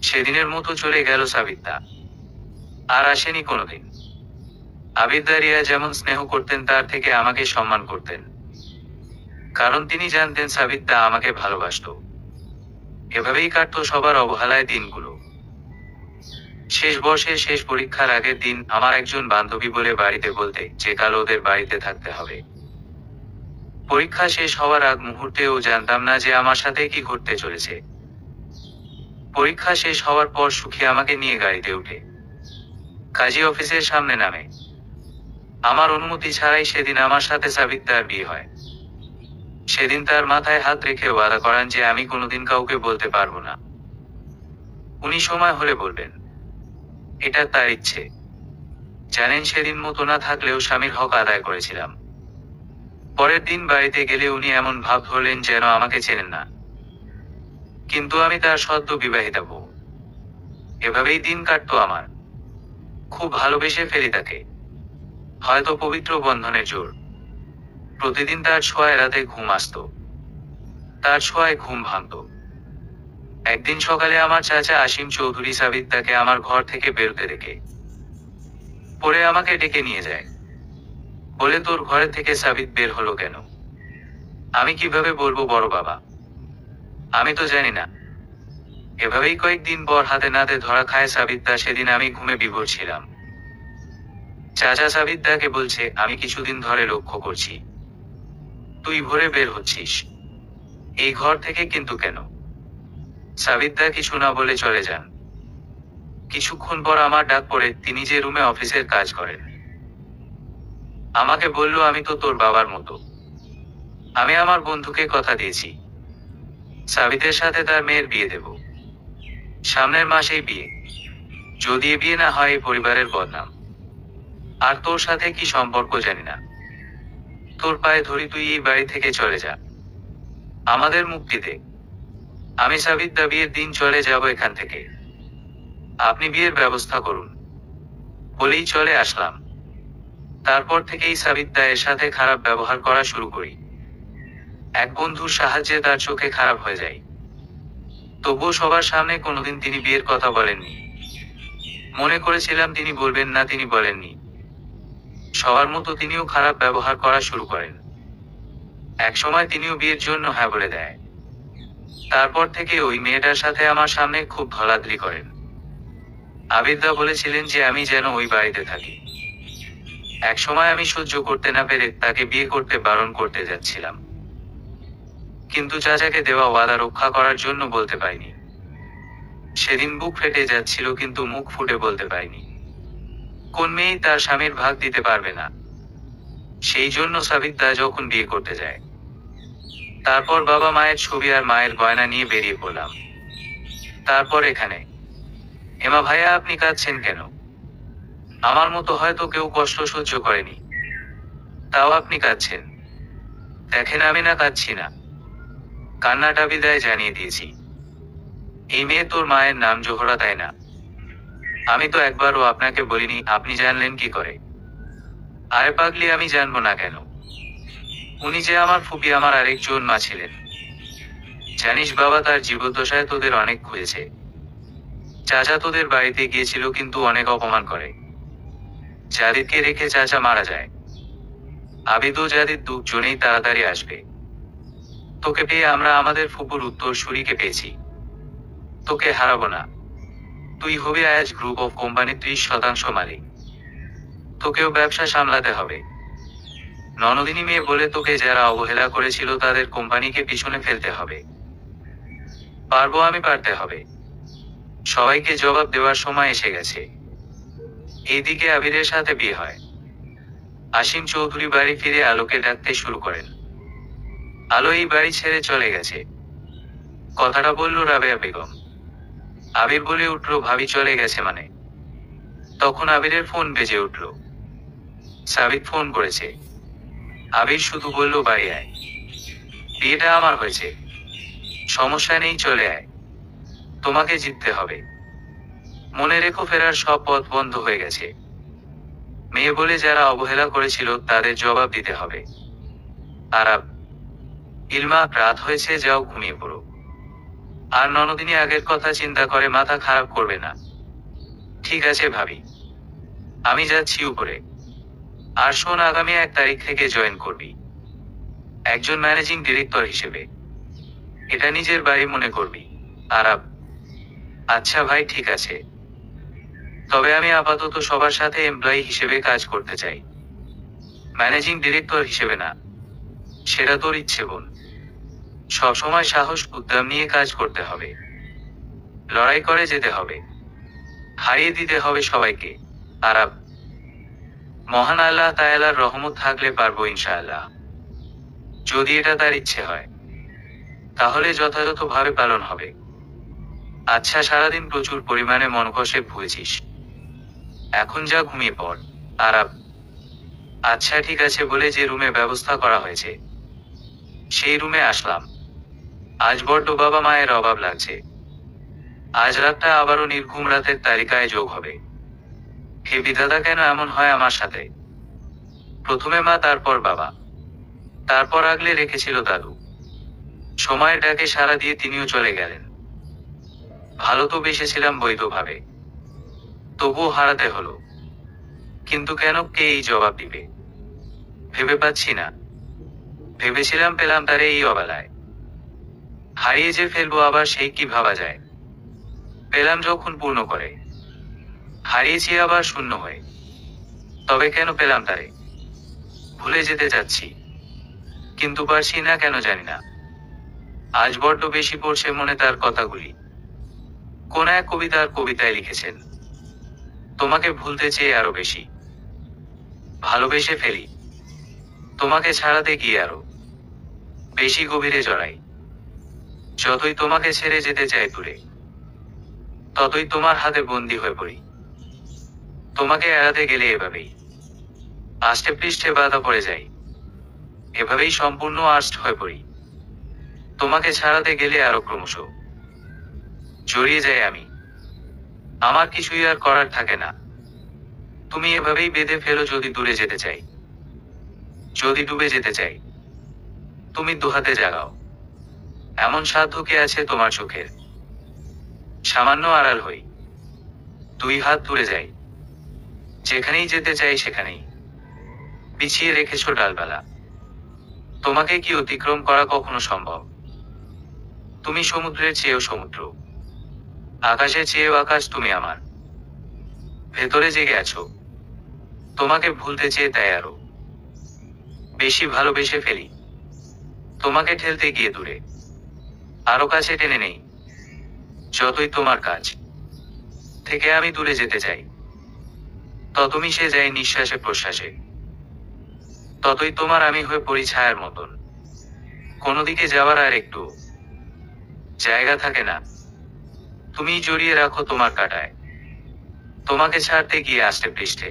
সেদিনের মতো চলে গেল সাবিত্তা। আর আসেনি কোনোদিন। আবিদা রিয়া যেমন স্নেহ করতেন, তার থেকে আমাকে সম্মান করতেন। কারণ তিনি জানতেন সাবিত্তা আমাকে ভালোবাসতো। এভাবেই কাটতো সবার অবহেলায় দিনগুলো। শেষ বর্ষের শেষ পরীক্ষার আগের দিন আমার একজন বান্ধবী বলে বাড়িতে বলতে যে কাল ওদের বাড়িতে থাকতে হবে। পরীক্ষা শেষ হওয়ার আগ মুহূর্তেও জানতাম না যে আমার সাথে কি ঘটতে চলেছে। পরীক্ষা শেষ হওয়ার পর সুখী আমাকে নিয়ে গাড়িতে উঠে কাজী অফিসের সামনে নামে। আমার অনুমতি ছাড়াই সেদিন আমার সাথে সাবিত্তার বিয়ে হয়। সেদিন তার মাথায় হাত রেখে ওয়াদা করান যে আমি কোনোদিন কাউকে বলতে পারবো না। উনি সময় হলে বলবেন। এটা তার ইচ্ছে। জানেন, সেদিন মতো না থাকলেও স্বামীর হক আদায় করেছিলাম। পরের দিন বাড়িতে গেলে উনি এমন ভাব ধরলেন যেন আমাকে চেনেন না, কিন্তু আমি তার সদ্য বিবাহিতা বউ। এভাবেই দিন কাটতো আমার। খুব ভালোবেসে ফেলি তাকে, হয়তো পবিত্র বন্ধনের জোর। প্রতিদিন তার ছোঁয়ায় রাতে ঘুম আসতো, তার ছোঁয়ায় ঘুম ভাঙতো। একদিন সকালে আমার চাচা আসিম চৌধুরী সাবিত তাকে আমার ঘর থেকে বেরোতে দেখে পরে আমাকে ডেকে নিয়ে যায়। বলে, তোর ঘরে থেকে সাবিত বের হলো কেন? আমি কিভাবে বলবো বড় বাবা, আমি তো জানি না। এভাবেই কয়েকদিন পর হাতে নাতে ধরা খায় সাবিত। সেদিন আমি ঘুমে বিভোর ছিলাম। চাচা সাবিত দাকে বলছে, আমি কিছুদিন ধরে লক্ষ্য করছি তুই ভোরে বের হচ্ছিস এই ঘর থেকে, কিন্তু কেন? সাবিত দা কিছু না বলে চলে যান। কিছুক্ষণ পর আমার ডাক পড়ে। তিনি যে রুমে অফিসের কাজ করেন, আমাকে বলল, আমি তো তোর বাবার মতো। আমি আমার বন্ধুকে কথা দিয়েছি সাবিতের সাথে তার মেয়ের বিয়ে দেব। সামনের মাসেই বিয়ে। যদি এ বিয়ে না হয় এই পরিবারের বদনাম। আর তোর সাথে কি সম্পর্ক জানি না। তোর পায়ে ধরি, তুই এই বাড়ি থেকে চলে যা, আমাদের মুক্তি দে। আমি সাবিত দা বিয়ের দিন চলে যাব এখান থেকে, আপনি বিয়ের ব্যবস্থা করুন বলেই চলে আসলাম। তারপর থেকেই সাবিত দা এর সাথে খারাপ ব্যবহার করা শুরু করি। এক বন্ধুর সাহায্যে তার চোখে খারাপ হয়ে যায়। তবুও সবার সামনে কোনোদিন তিনি বিয়ের কথা বলেননি। মনে করেছিলাম তিনি বলবেন না, তিনি বলেননি। সবার মতো তিনিও খারাপ ব্যবহার করা শুরু করেন। একসময় তিনিও বিয়ের জন্য হ্যাঁ বলে দেয়। তারপর থেকে ওই মেয়েটার সাথে আমার সামনে খুব ধলাধলি করেন। আবিরদা বলেছিলেন যে আমি যেন ওই বাড়িতে থাকি। একসময় আমি সহ্য করতে না পেরে তাকে বিয়ে করতে বারণ করতে যাচ্ছিলাম, কিন্তু চাচাকে দেওয়া ওয়াদা রক্ষা করার জন্য বলতে পারিনি। সেদিন বুক ফেটে যাচ্ছিল, কিন্তু মুখ ফুটে বলতে পারিনি। কোন মেয়েই তার স্বামীর ভাগ দিতে পারবে না? সেই জন্য সাবিত দা যখন বিয়ে করতে যায়, তারপর বাবা মায়ের ছবি আর মায়ের গয়না নিয়ে বেরিয়ে পড়লাম। তারপর এখানে। হেমা ভাইয়া, আপনি কাঁদছেন কেন? আমার মতো হয়তো কেউ কষ্ট সহ্য করেনি, তাও আপনি কাঁদছেন। দেখেন, আমি না কাঁদছি না, কান্নাটা বিদায় জানিয়ে দিয়েছি। এই মেয়ে তোর মায়ের নাম জোহরা, তাই না? আমি তো একবারও আপনাকে বলিনি, আপনি জানলেন কি করে? আরে পাগলি, আমি জানবো না কেন? উনি যে আমার ফুপি, আমার আরেকজন মা ছিলেন। জানিস বাবা, তার জীবদ্দশায় তোদের অনেক খুঁজেছে। চাচা তোদের বাড়িতে গিয়েছিল, কিন্তু অনেক অপমান করে। জাদিদকে রেখে চাচা মারা যায়। আবিদ ও জাদিদ দুজনেই তাড়াতাড়ি আসবে। তোকে পেয়ে আমরা আমাদের ফুপুর উত্তরসূরিকে পেয়েছি। তোকে হারাবো না। তুই হবি আয়াজ গ্রুপ অফ কোম্পানির 30% মালিক। তোকেও ব্যবসা সামলাতে হবে। ননদিনী মেয়ে বলে তোকে যারা অবহেলা করেছিল তাদের কোম্পানিকে পিছনে ফেলতে হবে। পারবো আমি, পারতে হবে। সবাইকে জবাব দেওয়ার সময় এসে গেছে। এইদিকে আবিরের সাথে বিয়ে হয়। আসিম চৌধুরী বাড়ি ফিরে আলোকে ডাকতে শুরু করেন। আলো এই বাড়ি ছেড়ে চলে গেছে। কথাটা বলল রাবেয়া বেগম। আবির বলে উঠল, ভাবি চলে গেছে মানে? তখন আবিরের ফোন বেজে উঠল। সাবিত ফোন করেছে। আবির শুধু বলল, বাড়ি আয়, বিয়েটা আমার হয়েছে, সমস্যা নেই, চলে আয়। তোমাকে জিততে হবে। মনে রেখো, ফেরার সব পথ বন্ধ হয়ে গেছে। মেয়ে বলে যারা অবহেলা করেছিল তাদের জবাব দিতে হবে। আরাব, ইলমা, রাত হয়েছে, যাও ঘুমিয়ে পড়ো। আর ননদিনী আগের কথা চিন্তা করে মাথা খারাপ করবে না। ঠিক আছে ভাবি, আমি যাচ্ছি উপরে। আর শোন, আগামী 1 তারিখ থেকে জয়েন করবি একজন ম্যানেজিং ডিরেক্টর হিসেবে। এটা নিজের বাড়ি মনে করবি। আরাব, আচ্ছা ভাই, ঠিক আছে। তবে আমি আপাতত সবার সাথে এমপ্লয়ি হিসেবে কাজ করতে চাই, ম্যানেজিং ডিরেক্টর হিসেবে না। সেটা তোর ইচ্ছে বোন। সবসময় সাহস উদ্যম নিয়ে কাজ করতে হবে, লড়াই করে যেতে হবে, হারিয়ে দিতে হবে সবাইকে। আরাব, মহান আল্লাহ তাআলার রহমত থাকলে পারবো ইনশাআল্লাহ। যদি এটা তার ইচ্ছে হয়, তাহলে যথাযথভাবে পালন হবে। আচ্ছা, সারাদিন প্রচুর পরিমাণে মন কষে ভুগেছিস, এখন যা ঘুমিয়ে পড়। আরাব: আচ্ছা ঠিক আছে বলে যে রুমে ব্যবস্থা করা হয়েছে সেই রুমে আসলাম। আজ বড্ড বাবা মায়ের অভাব লাগছে। আজ রাতটা আবারও নির্ঘুম রাতের তালিকায় যোগ হবে। হে বিধাতা, কেন এমন হয় আমার সাথে? প্রথমে মা, তারপর বাবা, তারপর আগলে রেখেছিল দাদু। সময়ের ডাকে সাড়া দিয়ে তিনিও চলে গেলেন। ভালো তো বেসেছিলাম বৈধভাবে, তবুও হারাতে হলো। কিন্তু কেন, কে এই জবাব দিবে ভেবে পাচ্ছি না। ভেবেছিলাম পেলাম তারে এই অবেলায়। হারিয়ে যে ফেলবো আবার সেই কি ভাবা যায়। পেলাম যখন পূর্ণ করে, হারিয়েছি আবার শূন্য হয়ে। তবে কেন পেলাম তারে? ভুলে যেতে চাচ্ছি, কিন্তু পারছি না কেন জানি না। আজ বড্ড বেশি পড়ছে মনে তার কথাগুলি। কোন এক কবিতার কবিতায় লিখেছেন, তোমাকে ভুলতে চেয়ে আরো বেশি ভালোবেসে ফেলি। তোমাকে ছাড়াতে গিয়ে আরো বেশি গভীরে জড়াই। যতই তোমাকে ছেড়ে যেতে চাই দূরে, ততই তোমার হাতে বন্দী হয়ে পড়ি। তোমাকে এড়াতে গেলে এভাবেই আষ্টে পৃষ্ঠে বাধা পড়ে যাই। এভাবেই সম্পূর্ণ আষ্ট হয়ে পড়ি। তোমাকে ছাড়াতে গেলে আরো ক্রমশ জড়িয়ে যাই আমি। আমার কিছুই আর করার থাকে না। তুমি এভাবেই বেঁধে ফেলো যদি দূরে যেতে চাই, যদি ডুবে যেতে চাই। তুমি দুহাতে জাগাও, এমন সাধ্য কে আছে তোমার চোখের? সামান্য আড়াল হই, দুই হাত দূরে যাই। যেখানেই যেতে চাই সেখানেই বিছিয়ে রেখেছো ডালপালা। তোমাকে কি অতিক্রম করা কখনো সম্ভব? তুমি সমুদ্রের চেয়েও সমুদ্র, আকাশের চেয়েও আকাশ। তুমি আমার ভেতরে জেগে আছো। তোমাকে ভুলতে চেয়ে তাই আরো বেশি ভালোবেসে ফেলি। তোমাকে ঠেলতে গিয়ে দূরে আরো কাছে টেনে নেই। যতই তোমার কাছ থেকে আমি দূরে যেতে চাই, তত মিশে যাই নিঃশ্বাসে প্রশ্বাসে। ততই তোমার আমি হয়ে পড়ি ছায়ার মতন। কোনো দিকে যাওয়ার আর একটু জায়গা থাকে না। তুমি জড়িয়ে রাখো তোমার কাঁটায়। তোমাকে ছাড়তে গিয়ে আষ্টে পৃষ্ঠে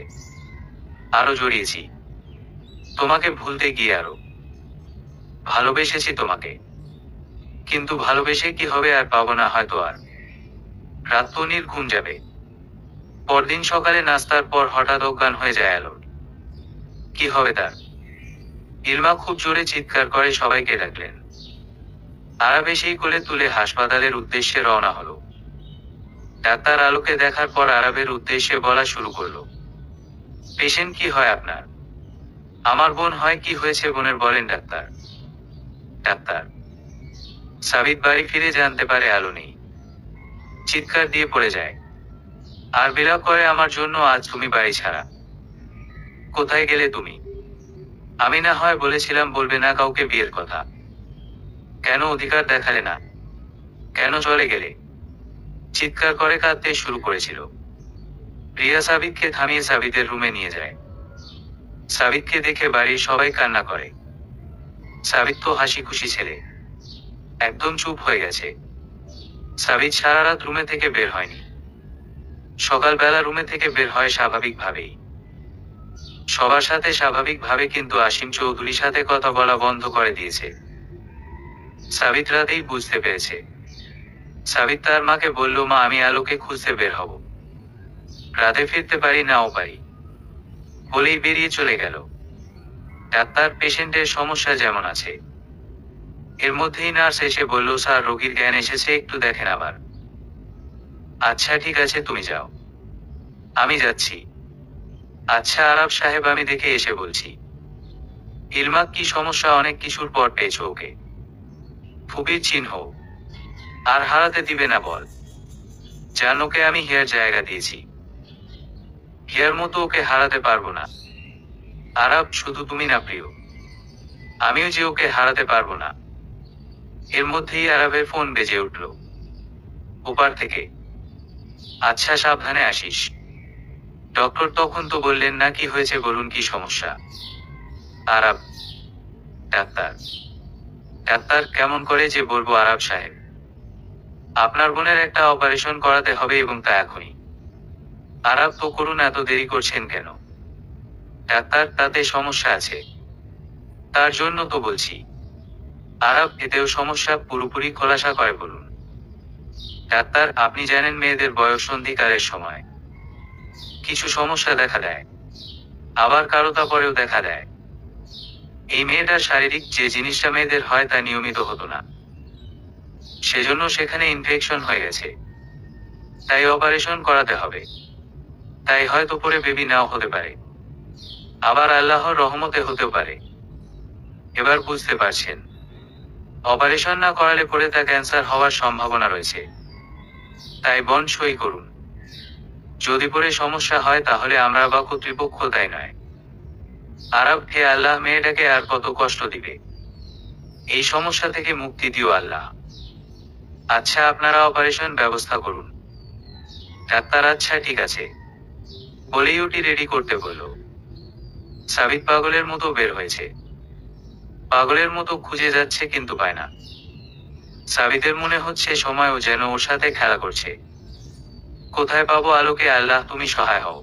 আরো জড়িয়েছি। তোমাকে ভুলতে গিয়ে আরো ভালোবেসেছি তোমাকে। কিন্তু ভালোবেসে কি হবে, আর পাবো না হয়তো আর। রাত তো নির্ঘুম যাবে। পরদিন সকালে নাস্তার পর হঠাৎ অজ্ঞান হয়ে যায় আলোর। কি হবে তার? ইলমা খুব জোরে চিৎকার করে সবাইকে ডাকলেন। আরাব সেই কোলে তুলে হাসপাতালের উদ্দেশ্যে রওনা হলো। ডাক্তার আলোকে দেখার পর আরবের উদ্দেশ্যে বলা শুরু করলো, পেশেন্ট কি হয় আপনার? আমার বোন হয়। কি হয়েছে বোনের বলেন ডাক্তার। ডাক্তার সাবিত বাড়ি ফিরে জানতে পারে আলো নেই। চিৎকার দিয়ে পড়ে যায় আর বিলাপ করে, আমার জন্য আজ তুমি বাড়ি ছাড়া। কোথায় গেলে তুমি? আমি না হয় বলেছিলাম বলবে না কাউকে বিয়ের কথা। কেন অধিকার দেখালে না? কেন চলে গেলে? চিৎকার করে কাঁদতে শুরু করেছিল। রিয়া সাবিতকে থামিয়ে সাবিতের রুমে নিয়ে যায়। সাবিতকে দেখে বাড়ির সবাই কান্না করে। সাবিত তো হাসি খুশি ছেলে, একদম চুপ হয়ে গেছে। সাবিত সারা রাত রুমে থেকে বের হয়নি। সকালবেলা রুমে থেকে বের হয় স্বাভাবিকভাবেই, সবার সাথে স্বাভাবিকভাবে, কিন্তু আসিম চৌধুরীর সাথে কথা বলা বন্ধ করে দিয়েছে। সাবিত রাতেই বুঝতে পেরেছে। সাবিত তার মাকে বলল, মা আমি আলোকে খুঁজতে বের হব, রাতে ফিরতে পারি নাও পারি, বলেই বেরিয়ে চলে গেল। ডাক্তার পেশেন্টের সমস্যা যেমন আছে, এর মধ্যেই নার্স এসে বলল, স্যার রোগীর জ্ঞান এসেছে, একটু দেখেন আবার। আচ্ছা ঠিক আছে তুমি যাও। আমি যাচ্ছি। আচ্ছা আরব সাহেব, আমি দেখে এসে বলছি। ইলমা কি সমস্যা? অনেক কিছুর পর পেয়েছ ওকে, ফুপির চিহ্ন আর হারাতে দিবে না বল। জান ওকে আমি হিয়ার জায়গা দিয়েছি, হিয়ার মতো ওকে হারাতে পারবো না। আরব শুধু তুমি না প্রিয়, আমিও যে ওকে হারাতে পারবো না। এর মধ্যেই আরবের ফোন বেজে উঠল ওপার থেকে। আচ্ছা সাবধানে আসিস। ডক্টর তখন তো বললেন না, কি হয়েছে বলুন, কি সমস্যা? আরব: ডাক্তার। ডাক্তার কেমন করে যে বলবো আরব সাহেব, আপনার বোনের একটা অপারেশন করাতে হবে এবং তা এখনই। আরব: তো করুন, এত দেরি করছেন কেন? ডাক্তার, তাতে সমস্যা আছে। তার জন্য তো বলছি। আরব, এতেও সমস্যা? পুরোপুরি খোলাসা করে বলুন। ডাক্তার, আপনি জানেন মেয়েদের বয়স সন্ধিকালের সময় কিছু সমস্যা দেখা দেয়, আবার কারোটা পরেও দেখা দেয়। এই মেয়েটার শারীরিক যে জিনিসটা মেয়েদের হয় তা নিয়মিত হতো না, সেজন্য সেখানে ইনফেকশন হয়ে গেছে, তাই অপারেশন করাতে হবে। তাই হয়তো পরে বেবি নাও হতে পারে, আবার আল্লাহর রহমতে হতেও পারে। এবার বুঝতে পারছেন, অপারেশন না করালে পরে তা ক্যান্সার হওয়ার সম্ভাবনা রয়েছে। তাই বোন, সই করুন। যদি পরে সমস্যা হয় তাহলে আমরা বা কর্তৃপক্ষ দায়ী নয়। আরব, হে আল্লাহ, মেয়েটাকে আর কত কষ্ট দিবে? এই সমস্যা থেকে মুক্তি দিও আল্লাহ। আচ্ছা, আপনারা অপারেশন ব্যবস্থা করুন। ডাক্তার, আচ্ছা ঠিক আছে। বলেই ওটি রেডি করতে বলল। সাবিত পাগলের মতো বের হয়েছে, পাগলের মতো খুঁজে যাচ্ছে কিন্তু পায় না। সাবিতের মনে হচ্ছে সময়ও যেন ওর সাথে খেলা করছে। কোথায় পাবো আলোকে? আল্লাহ, তুমি সহায় হও।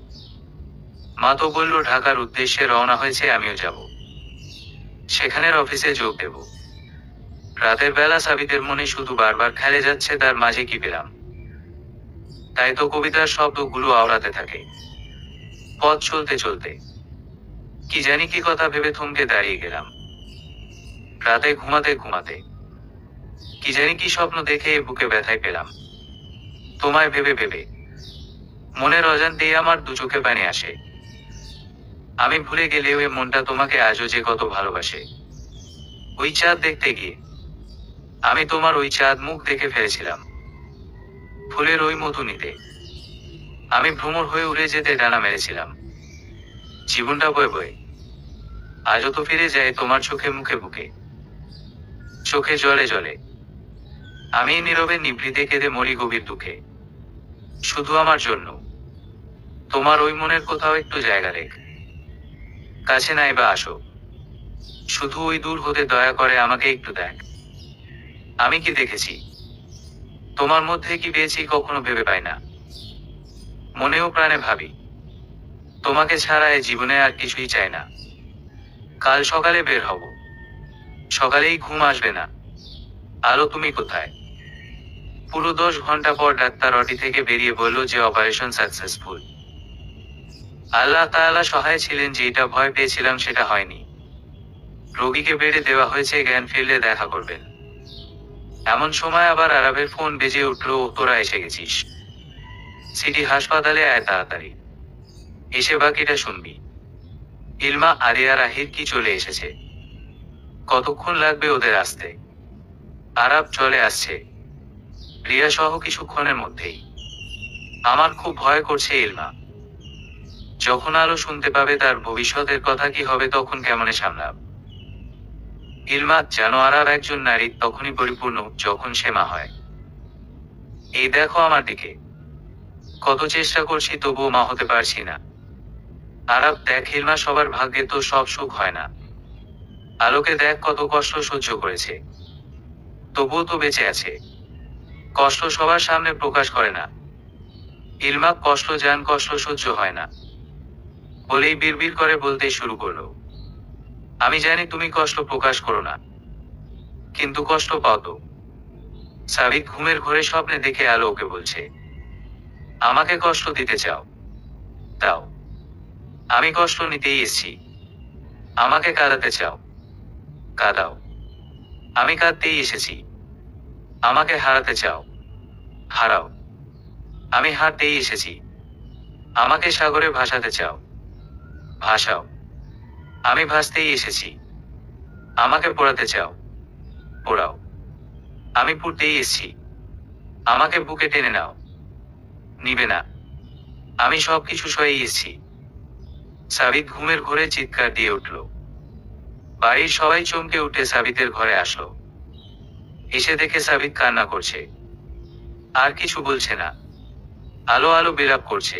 মা তো বলল ঢাকার উদ্দেশ্যে রওনা হয়েছে, আমিও যাব, সেখানের অফিসে যোগ দেব। রাতের বেলা সাবিতের মনে শুধু বারবার খেলে যাচ্ছে তার মাঝে কি পেলাম। তাই তো কবিতার শব্দগুলো আওড়াতে থাকে। পথ চলতে চলতে কি জানি কি কথা ভেবে থমকে দাঁড়িয়ে গেলাম। রাতে ঘুমাতে ঘুমাতে কি জানি কি স্বপ্ন দেখে বুকে ব্যথায় পেলাম। তোমায় ভেবে ভেবে মনের অজান্তেই আমার দু চোখে পানি আসে। আমি ভুলে গেলেও এ মনটা তোমাকে আজও যে কত ভালোবাসে। ওই চাঁদ দেখতে গিয়ে আমি তোমার ওই চাঁদ মুখ দেখে ফেলেছিলাম। ফুলের ওই মধু নিতে আমি ভ্রমর হয়ে উড়ে যেতে ডানা মেরেছিলাম। জীবনটা বয়ে বয়ে আজও তো ফিরে যায় তোমার চোখে মুখে বুকে, চোখে জলে জলে আমি নীরবে নিভৃতে কেঁদে মরি গভীর দুঃখে। শুধু আমার জন্য তোমার ওই মনের কোথাও একটু জায়গা রেখ। কাছে নাই বা আসো, শুধু ওই দূর হতে দয়া করে আমাকে একটু দেখ। আমি কি দেখেছি তোমার মধ্যে, কি পেয়েছি কখনো ভেবে পাই না। মনেও প্রাণে ভাবি তোমাকে ছাড়া এ জীবনে আর কিছুই চাই না। কাল সকালে বের হব, সকালেই ঘুম আসবে না। আলো, তুমি কোথায়? পুরো 10 ঘন্টা পর ডাক্তার অটি থেকে বেরিয়ে বলল যে অপারেশন সাকসেসফুল। আল্লাহ তাআলা সহায় ছিলেন, যে এটা ভয় পেয়েছিলাম সেটা হয়নি। রোগীকে বেডে দেওয়া হয়েছে, জ্ঞান ফিরলে দেখা করবেন। এমন সময় আবার আরবের ফোন বেজে উঠল, তোরা এসে গেছিস, সিটি হাসপাতালে আয় তাড়াতাড়ি, এসে বাকিটা শুনবি। ইলমা, আরিয়া, রাহির কি চলে এসেছে? কতক্ষণ লাগবে ওদের আসতে? আরব, চলে আসছে, রিয়া সহ কিছুক্ষণের মধ্যেই। আমার খুব ভয় করছে ইলমা, যখন আলো শুনতে পাবে তার ভবিষ্যতের কথা কি হবে তখন কেমনে সামলাব। ইলমা, জানো আরব একজন নারী তখনই পরিপূর্ণ যখন সে মা হয়। এই দেখো আমার দিকে, কত চেষ্টা করছি তবুও মা হতে পারছি না। আরব, দেখ ইলমা, সবার ভাগ্যে তো সব সুখ হয় না। আলোকে দেখ কত কষ্ট সহ্য করেছে, তবুও তো বেঁচে আছে। কষ্ট সবার সামনে প্রকাশ করে না ইলমা, কষ্ট জান, কষ্ট সহ্য হয় না। বলেই বিড়বিড় করে বলতে শুরু করলো, আমি জানি তুমি কষ্ট প্রকাশ করো না, কিন্তু কষ্ট পাও তো। সাবিত ঘুমের ঘোরে স্বপ্নে দেখে আলো ওকে বলছে, আমাকে কষ্ট দিতে চাও, দাও, আমি কষ্ট নিতেই এসছি। আমাকে কাঁদাতে চাও, কাঁদাও, আমি কাঁদতেই এসেছি। আমাকে হারাতে চাও, হারাও, আমি হারতেই এসেছি। আমাকে সাগরে ভাসাতে চাও, ভাসাও, আমি ভাসতেই এসেছি। আমাকে পোড়াতে চাও, পোড়াও, আমি পুড়তেই এসেছি। আমাকে বুকে টেনে নাও, নিবে না, আমি সবকিছু সয়েই এসেছি। সাবিত ঘুমের ঘোরে চিৎকার দিয়ে উঠল। বাড়ির সবাই চমকে উঠে সাবিতের ঘরে আসলো। এসে দেখে সাবিত কান্না করছে, আর কিছু বলছে না। আলো আলো বিলাপ করছে।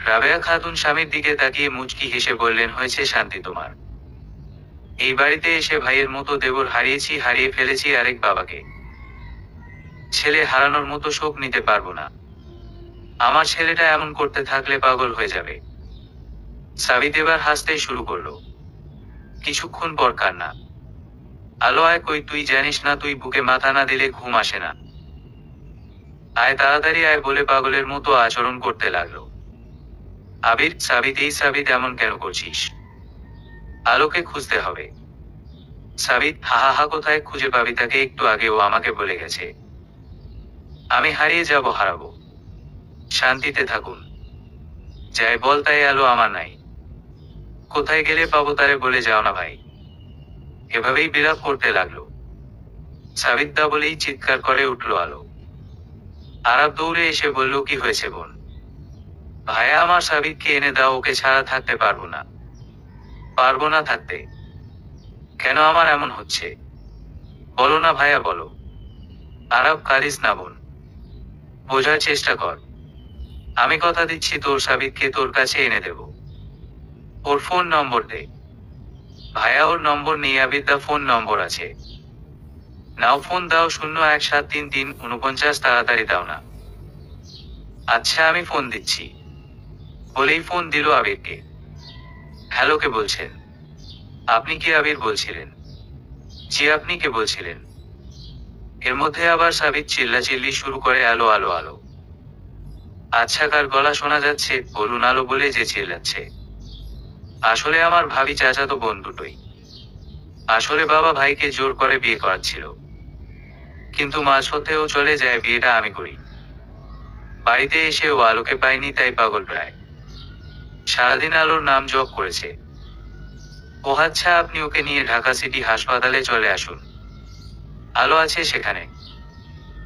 রাবেয়া খাতুন স্বামীর দিকে তাকিয়ে মুচকি হেসে বললেন, হয়েছে শান্তি তোমার? এই বাড়িতে এসে ভাইয়ের মতো দেবর হারিয়েছি, হারিয়ে ফেলেছি আরেক বাবাকে। ছেলে হারানোর মতো শোক নিতে পারবো না। আমার ছেলেটা এমন করতে থাকলে পাগল হয়ে যাবে। সাবিত এবার হাসতে শুরু করলো। কিছুক্ষণ পর কান্না। আলো আয়, কই তুই জানিস না তুই বুকে মাথা না দিলে ঘুম আসে না। আয় তাড়াতাড়ি আয় বলে পাগলের মতো আচরণ করতে লাগলো। আবির, সাবিত, এই সাবিত এমন কেন করছিস? আলোকে খুঁজতে হবে। সাবিত, হা হা হা, কোথায় খুঁজে পাবি তাকে? একটু আগে ও আমাকে বলে গেছে। আমি হারিয়ে যাব, হারাবো। শান্তিতে থাকুন। যাই বল তাই, আলো আমার নাই। কোথায় গেলে পাবো তারে বলে যাও না ভাই। এভাবেই বিলাপ করতে লাগলো। সাবিত দা বলেই চিৎকার করে উঠলো আলো। আরাব দৌড়ে এসে বলল, কি হয়েছে বোন? ভাইয়া আমার সাবিতকে এনে দাও, ওকে ছাড়া থাকতে পারবো না। পারবো না থাকতে? কেন আমার এমন হচ্ছে? বলো না ভাইয়া, বলো। আরাব, কাঁদিস না বোন, বোঝার চেষ্টা কর। আমি কথা দিচ্ছি তোর সাবিতকে তোর কাছে এনে দেব। ওর ফোন নম্বর দে। ভাইয়া ওর নম্বর নেই, আবিদ্যা ফোন নম্বর আছে। নাও ফোন দাও, 01733349, তাড়াতাড়ি দাও না। আচ্ছা আমি ফোন দিচ্ছি। বলেই ফোন দিল আবিরকে। হ্যালো, কে বলছেন? আপনি কি আবির বলছিলেন? জি, আপনি কে বলছিলেন? এর মধ্যে আবার সাবিত চিল্লাচিল্লি শুরু করে, আলো আলো আলো। আচ্ছা, কার গলা শোনা যাচ্ছে বলুন? আলো বলে যে চিল্লাচ্ছে। আসলে আমার ভাবি চাচাতো বোন দুটোই। আসলে বাবা ভাইকে জোর করে বিয়ে করাচ্ছিল, কিন্তু মাঝপথেও চলে যায়, বিয়েটা আমি করি। বাড়িতে এসে ও আলোকে পায়নি, তাই পাগল প্রায়। সারাদিন আলোর নাম জপ করেছে। ও আচ্ছা, আপনি ওকে নিয়ে ঢাকা সিটি হাসপাতালে চলে আসুন। আলো আছে সেখানে।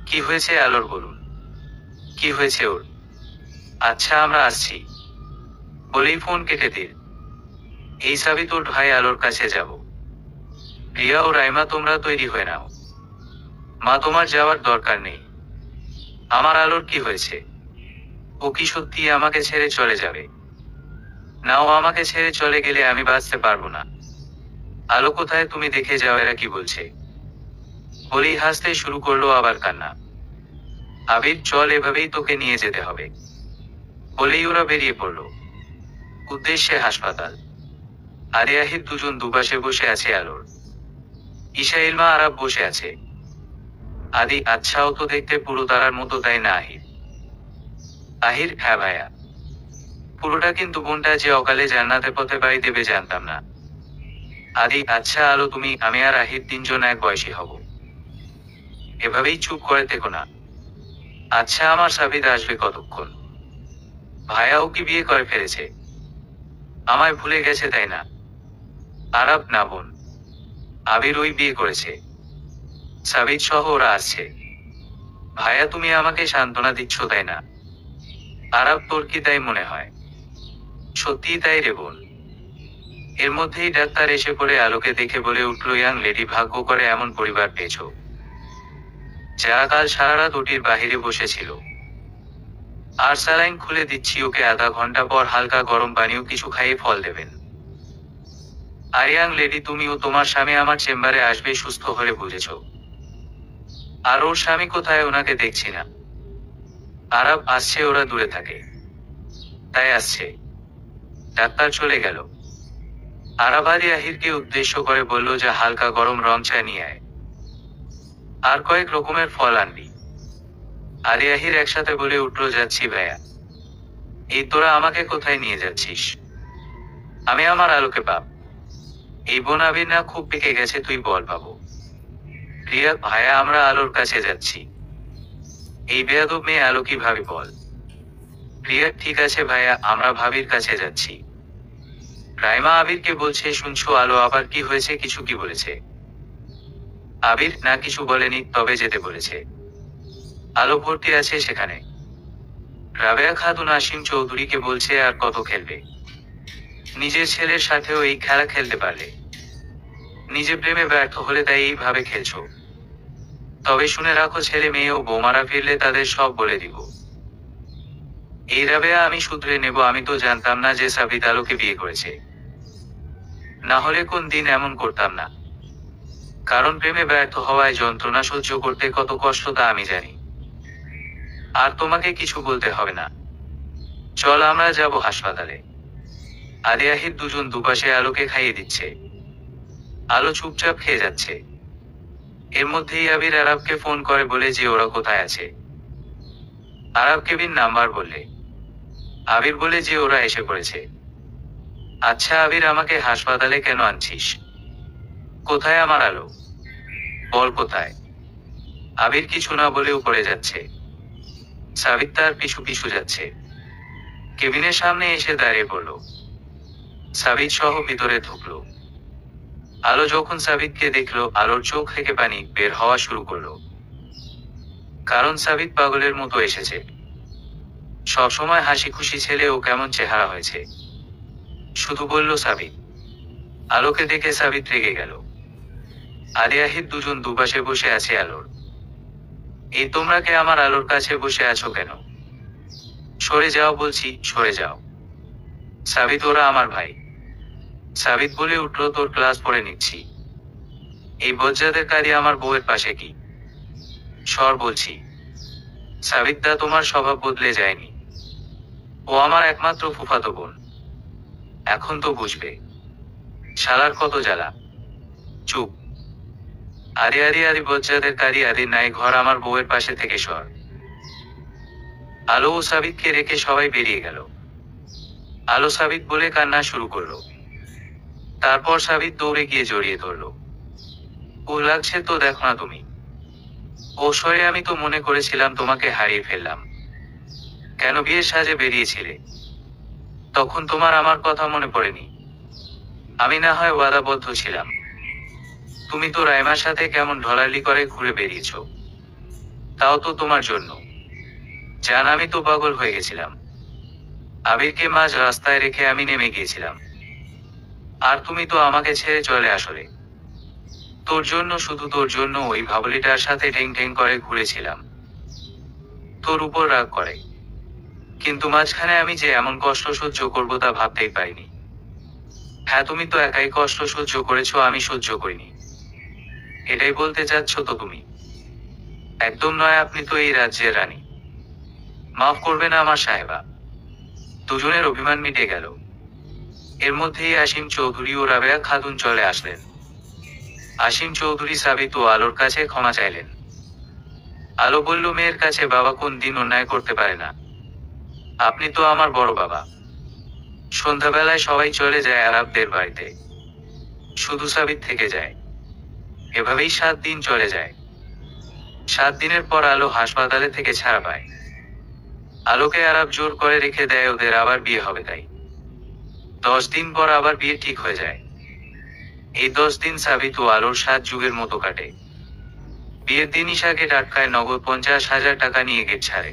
কি হয়েছে আলোর বলুন? কি হয়েছে ওর? আচ্ছা আমরা আসছি বলেই ফোন কেটে দিল। এই সাবিত, ওর ভাই আলোর কাছে যাব। রিয়া ও রাইমা, তোমরা তৈরি হয়ে নাও। মা, তোমার যাওয়ার দরকার নেই। আমার আলোর কি হয়েছে? ও কি সত্যি আমাকে ছেড়ে চলে যাবে? না, ও আমাকে ছেড়ে চলে গেলে আমি বাঁচতে পারবো না। আলো কোথায়? তুমি দেখে যাও এরা কি বলছে। বলেই হাসতে শুরু করলো, আবার কান্না। আবির, চল, এভাবেই তোকে নিয়ে যেতে হবে। বলেই ওরা বেরিয়ে পড়লো, উদ্দেশ্যে হাসপাতাল। আরে আহির দুজন দুপাশে বসে আছে আলোর। ঈশা, ইলমা, আরাব বসে আছে। আদি, আচ্ছা ও তো দেখতে পুরো তারার মতো, তাই না আহির? আহির, হ্যাঁ ভাইয়া। পুরোটা, কিন্তু বোনটা যে অকালে জান্নাতের পথে বাড়ি দেবে জানতাম না। আদি, আচ্ছা আলো, তুমি, আমি আর আহির তিনজন এক বয়সী হব। এভাবেই চুপ করে থেকো না। আচ্ছা আমার সাবিত আসবে কতক্ষণ? ভাইয়া ও কি বিয়ে করে ফেলেছে? আমায় ভুলে গেছে তাই না? আরাব, না বোন, আবির ওই বিয়ে করেছে। সাবিত সহ ওরা আসছে। ভাইয়া তুমি আমাকে সান্ত্বনা দিচ্ছ তাই না? আরাব, তোর কি তাই মনে হয়? সত্যিই তাই রে বোন। এর মধ্যেই ডাক্তার এসে পড়ে আলোকে দেখে বলে উঠল, ইয়াং লেডি, ভাগ্য করে এমন পরিবার পেয়েছ, যা কাল সারা রাত ওটির বাহিরে বসেছিল। আর স্যালাইন খুলে দিচ্ছি ওকে, আধা ঘন্টা পর হালকা গরম পানীয় কিছু খাইয়ে ফল দেবেন। আর ইয়াং লেডি, তুমি ও তোমার স্বামী আমার চেম্বারে আসবে সুস্থ হলে, বুঝেছ? আর ওর স্বামী কোথায়? ওনাকে দেখছি না। আরাব, আসছে, ওরা দূরে থাকে তাই আসছে। ডাক্তার চলে গেল। আরাব আলী আহিরকে উদ্দেশ্য করে বলল, যা হালকা গরম রং চা নিয়ে আয়, আর কয়েক রকমের ফল আনবি। আলী আহির একসাথে বলে উঠল, যাচ্ছি ভাইয়া। এই তোরা আমাকে কোথায় নিয়ে যাচ্ছিস? আমি আমার আলোকে পাব। এই বোন আবির না খুব পেকে গেছে, তুই বল পাবো। রিয়া, ভাইয়া আমরা আলোর কাছে যাচ্ছি। এই বেয়াদব মেয়ে আলো কি ভাবি বল? রিয়া, ঠিক আছে ভাইয়া, আমরা ভাবির কাছে যাচ্ছি। রাইমা আবিরকে বলছে, শুনছো আলো আবার কি হয়েছে? কিছু কি বলেছে? আবির, না কিছু বলেনি, তবে যেতে বলেছে। আলো ভর্তি আছে সেখানে। রাবেয়া খাতুন আসিম চৌধুরীকে বলছে, আর কত খেলবে? নিজের ছেলের সাথেও এই খেলা খেলতে পারলে? নিজে প্রেমে ব্যর্থ হলে তাই এইভাবে খেলছো? তবে শুনে রাখো, ছেলে মেয়ে ও বৌমারা ফিরলে তাদের সব বলে দিব। এই রাবেয়া, আমি শুধরে নেব। আমি তো জানতাম না যে সাবিত আলোকে বিয়ে করেছে। না হলে কোন দিন এমন করতাম না। কারণ প্রেমে ব্যর্থ হওয়ায় যন্ত্রণা সহ্য করতে কত কষ্ট তা আমি জানি। আর তোমাকে কিছু বলতে হবে না। চল আমরা যাব হাসপাতালে। আলী আহির দুজন দুপাশে আলোকে খাইয়ে দিচ্ছে। আলো চুপচাপ খেয়ে যাচ্ছে। এর মধ্যেই আবির আরাবকে ফোন করে বলে যে ওরা কোথায় আছে। আরাব কেবিন নাম্বার বললে। আবির বলে যে ওরা এসে পড়েছে। আচ্ছা আবির, আমাকে হাসপাতালে কেন আনছিস? কোথায় আমার আলো? বল কোথায়? আবির কিছু না বলে উপরে যাচ্ছে। সাবিত তার পিছু পিছু যাচ্ছে। কেবিনের সামনে এসে দাঁড়িয়ে পড়ল। সাবিত সহ ভিতরে ঢুকলো। আলো যখন সাবিতকে দেখলো, আলোর চোখ থেকে পানি বের হওয়া শুরু করলো। কারণ সাবিত পাগলের মতো এসেছে। সবসময় হাসি খুশি ছেলে, ও কেমন চেহারা হয়েছে। শুধু বলল সাবিত। আলোকে দেখে সাবিত রেগে গেল। আলী আহির দুজন দুপাশে বসে আছে আলোর। এই তোমরা কে আমার আলোর কাছে বসে আছো কেন? সরে যাও বলছি, সরে যাও। সাবিত, ওরা আমার ভাই। সাবিত বলে উঠল, তোর ক্লাস পড়ে নিচ্ছি। এই বজ্জাতের কারি আমার বউয়ের পাশে কি? সর বলছি। সাবিত দা, তোমার স্বভাব বদলে যায়নি। ও আমার একমাত্র ফুফাতো বোন। এখন তো বুঝবে। শালার কত জ্বালা। চুপ। আরে আরে আরে বজ্জাতের কারি, আরে নাই ঘর আমার বউয়ের পাশে থেকে সর। আলো ও সাবিতকে রেখে সবাই বেরিয়ে গেল। আলো সাবিত বলে কান্না শুরু করলো। তারপর সাবিত দৌড়ে গিয়ে জড়িয়ে ধরলো। ও লাগছে তো দেখো না তুমি। ও সরে, আমি তো মনে করেছিলাম তোমাকে হারিয়ে ফেললাম। কেন বিয়ের সাজে বেরিয়েছিলে? তখন তোমার আমার কথা মনে পড়েনি? আমি না হয় ওয়াদাবদ্ধ ছিলাম। তুমি তো রাইমার সাথে কেমন ঢলালি করে ঘুরে বেরিয়েছো। তাও তো তোমার জন্য। জান, আমি তো পাগল হয়ে গেছিলাম। আবিরকে মাঝ রাস্তায় রেখে আমি নেমে গিয়েছিলাম। আর তুমি তো আমাকে ছেড়ে চলে আসলে। তোর জন্য, শুধু তোর জন্য ওই ভাবলিটার সাথে ঢেং ঢেং করে ঘুরেছিলাম। তোর উপর রাগ করে। কিন্তু মাঝখানে আমি যে এমন কষ্ট সহ্য করবো তা ভাবতেই পারিনি। হ্যাঁ, তুমি তো একাই কষ্ট সহ্য করেছো, আমি সহ্য করিনি। এটাই বলতে চাচ্ছ তো তুমি? একদম নয়, আপনি তো এই রাজ্যের রানী। মাফ করবেন আমার সাহেবা। দুজনের অভিমান মিটে গেল। এর মধ্যেই আসিম চৌধুরী ও রাবেয়া খাতুন চলে আসলেন। আসিম চৌধুরী সাবিত ও আলোর কাছে ক্ষমা চাইলেন। আলো বলল, মেয়ের কাছে বাবা কোন দিন অন্যায় করতে পারে না। আপনি তো আমার বড় বাবা। সন্ধ্যাবেলায় সবাই চলে যায় আরাবদের বাড়িতে। শুধু সাবিত থেকে যায়। এভাবেই 7 দিন চলে যায়। 7 দিনের পর আলো হাসপাতালে থেকে ছাড়া পায়। আলোকে আরাব জোর করে রেখে দেয়, ওদের আবার বিয়ে হবে তাই। 10 দিন পর আবার বিয়ে ঠিক হয়ে যায়। এই 10 দিন সাবিত ও আলোর 7 যুগের মতো কাটে। বিয়ের দিন ঈশাকে টাটকায় নগদ 50,000 টাকা নিয়ে গেট ছাড়ে।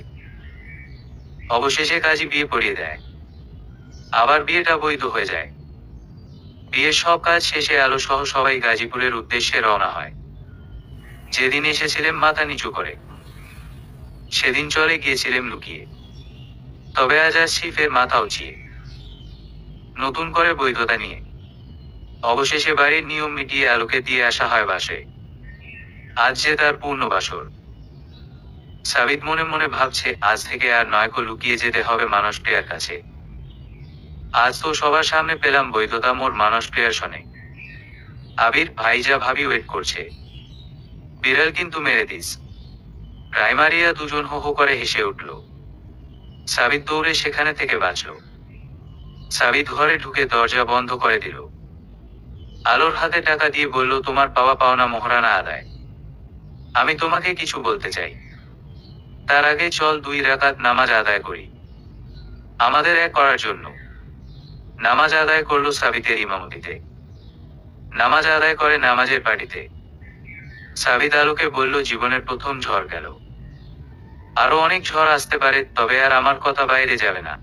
অবশেষে কাজী বিয়ে পড়িয়ে দেয়। আবার বিয়েটা বৈধ হয়ে যায়। বিয়ের সব কাজ শেষে আলো সহ সবাই গাজীপুরের উদ্দেশ্যে রওনা হয়। যেদিন এসেছিলেন মাথা নিচু করে, সেদিন চলে গিয়েছিলেন লুকিয়ে। তবে আজ আসছি ফের মাথা উঁচিয়ে, নতুন করে বৈধতা নিয়ে। অবশেষে বাড়ির নিয়ম মিটিয়ে আলোকে দিয়ে আসা হয় বাসে। আজ যে তার পূর্ণ বাসর। সাবিত মনে মনে ভাবছে, আজ থেকে আর নয়কো লুকিয়ে যেতে হবে মানসপ্রিয়ার কাছে। আজ তো সবার সামনে পেলাম বৈধতা মোর মানসপ্রিয়ার শনে। আবির, ভাইজা ভাবি ওয়েট করছে। বিড়াল কিন্তু মেরে দিস। প্রাইমারিয়া দুজন হো হো করে হেসে উঠল। সাবিত দৌড়ে সেখানে থেকে বাঁচল। সাবিত ঘরে ঢুকে দরজা বন্ধ করে দিল। আলোর হাতে টাকা দিয়ে বলল, তোমার পাওয়া পাওনা মোহরানা আদায়। আমি তোমাকে কিছু বলতে চাই। তার আগে চল 2 রাকাত নামাজ আদায় করি, আমাদের এক করার জন্য। নামাজ আদায় করলো সাবিতের ইমামতিতে। নামাজ আদায় করে নামাজের পার্টিতে। সাবিত আলোকে বলল, জীবনের প্রথম ঝড় গেল। আরো অনেক ঝড় আসতে পারে, তবে আর আমার কথা বাইরে যাবে না।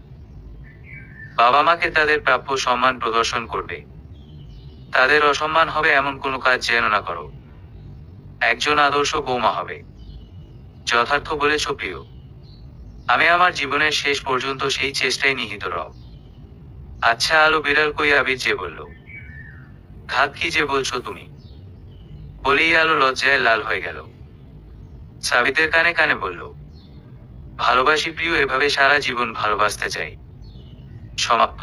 বাবা মাকে তাদের প্রাপ্য সম্মান প্রদর্শন করবে। তাদের অসম্মান হবে এমন কোনো কাজ যেন না করো। একজন আদর্শ বৌমা হবে। যথার্থ বলেছ প্রিয়। আমি আমার জীবনের শেষ পর্যন্ত সেই চেষ্টায় নিহিত রব। আচ্ছা আলো, বিড়াল কই? আবির যে বলল। ঘাত কি যে বলছো তুমি? বলেই আলো লজ্জায় লাল হয়ে গেল। সাবিতের কানে কানে বলল, ভালোবাসি প্রিয়, এভাবে সারা জীবন ভালোবাসতে চাই। সমাপ্ত।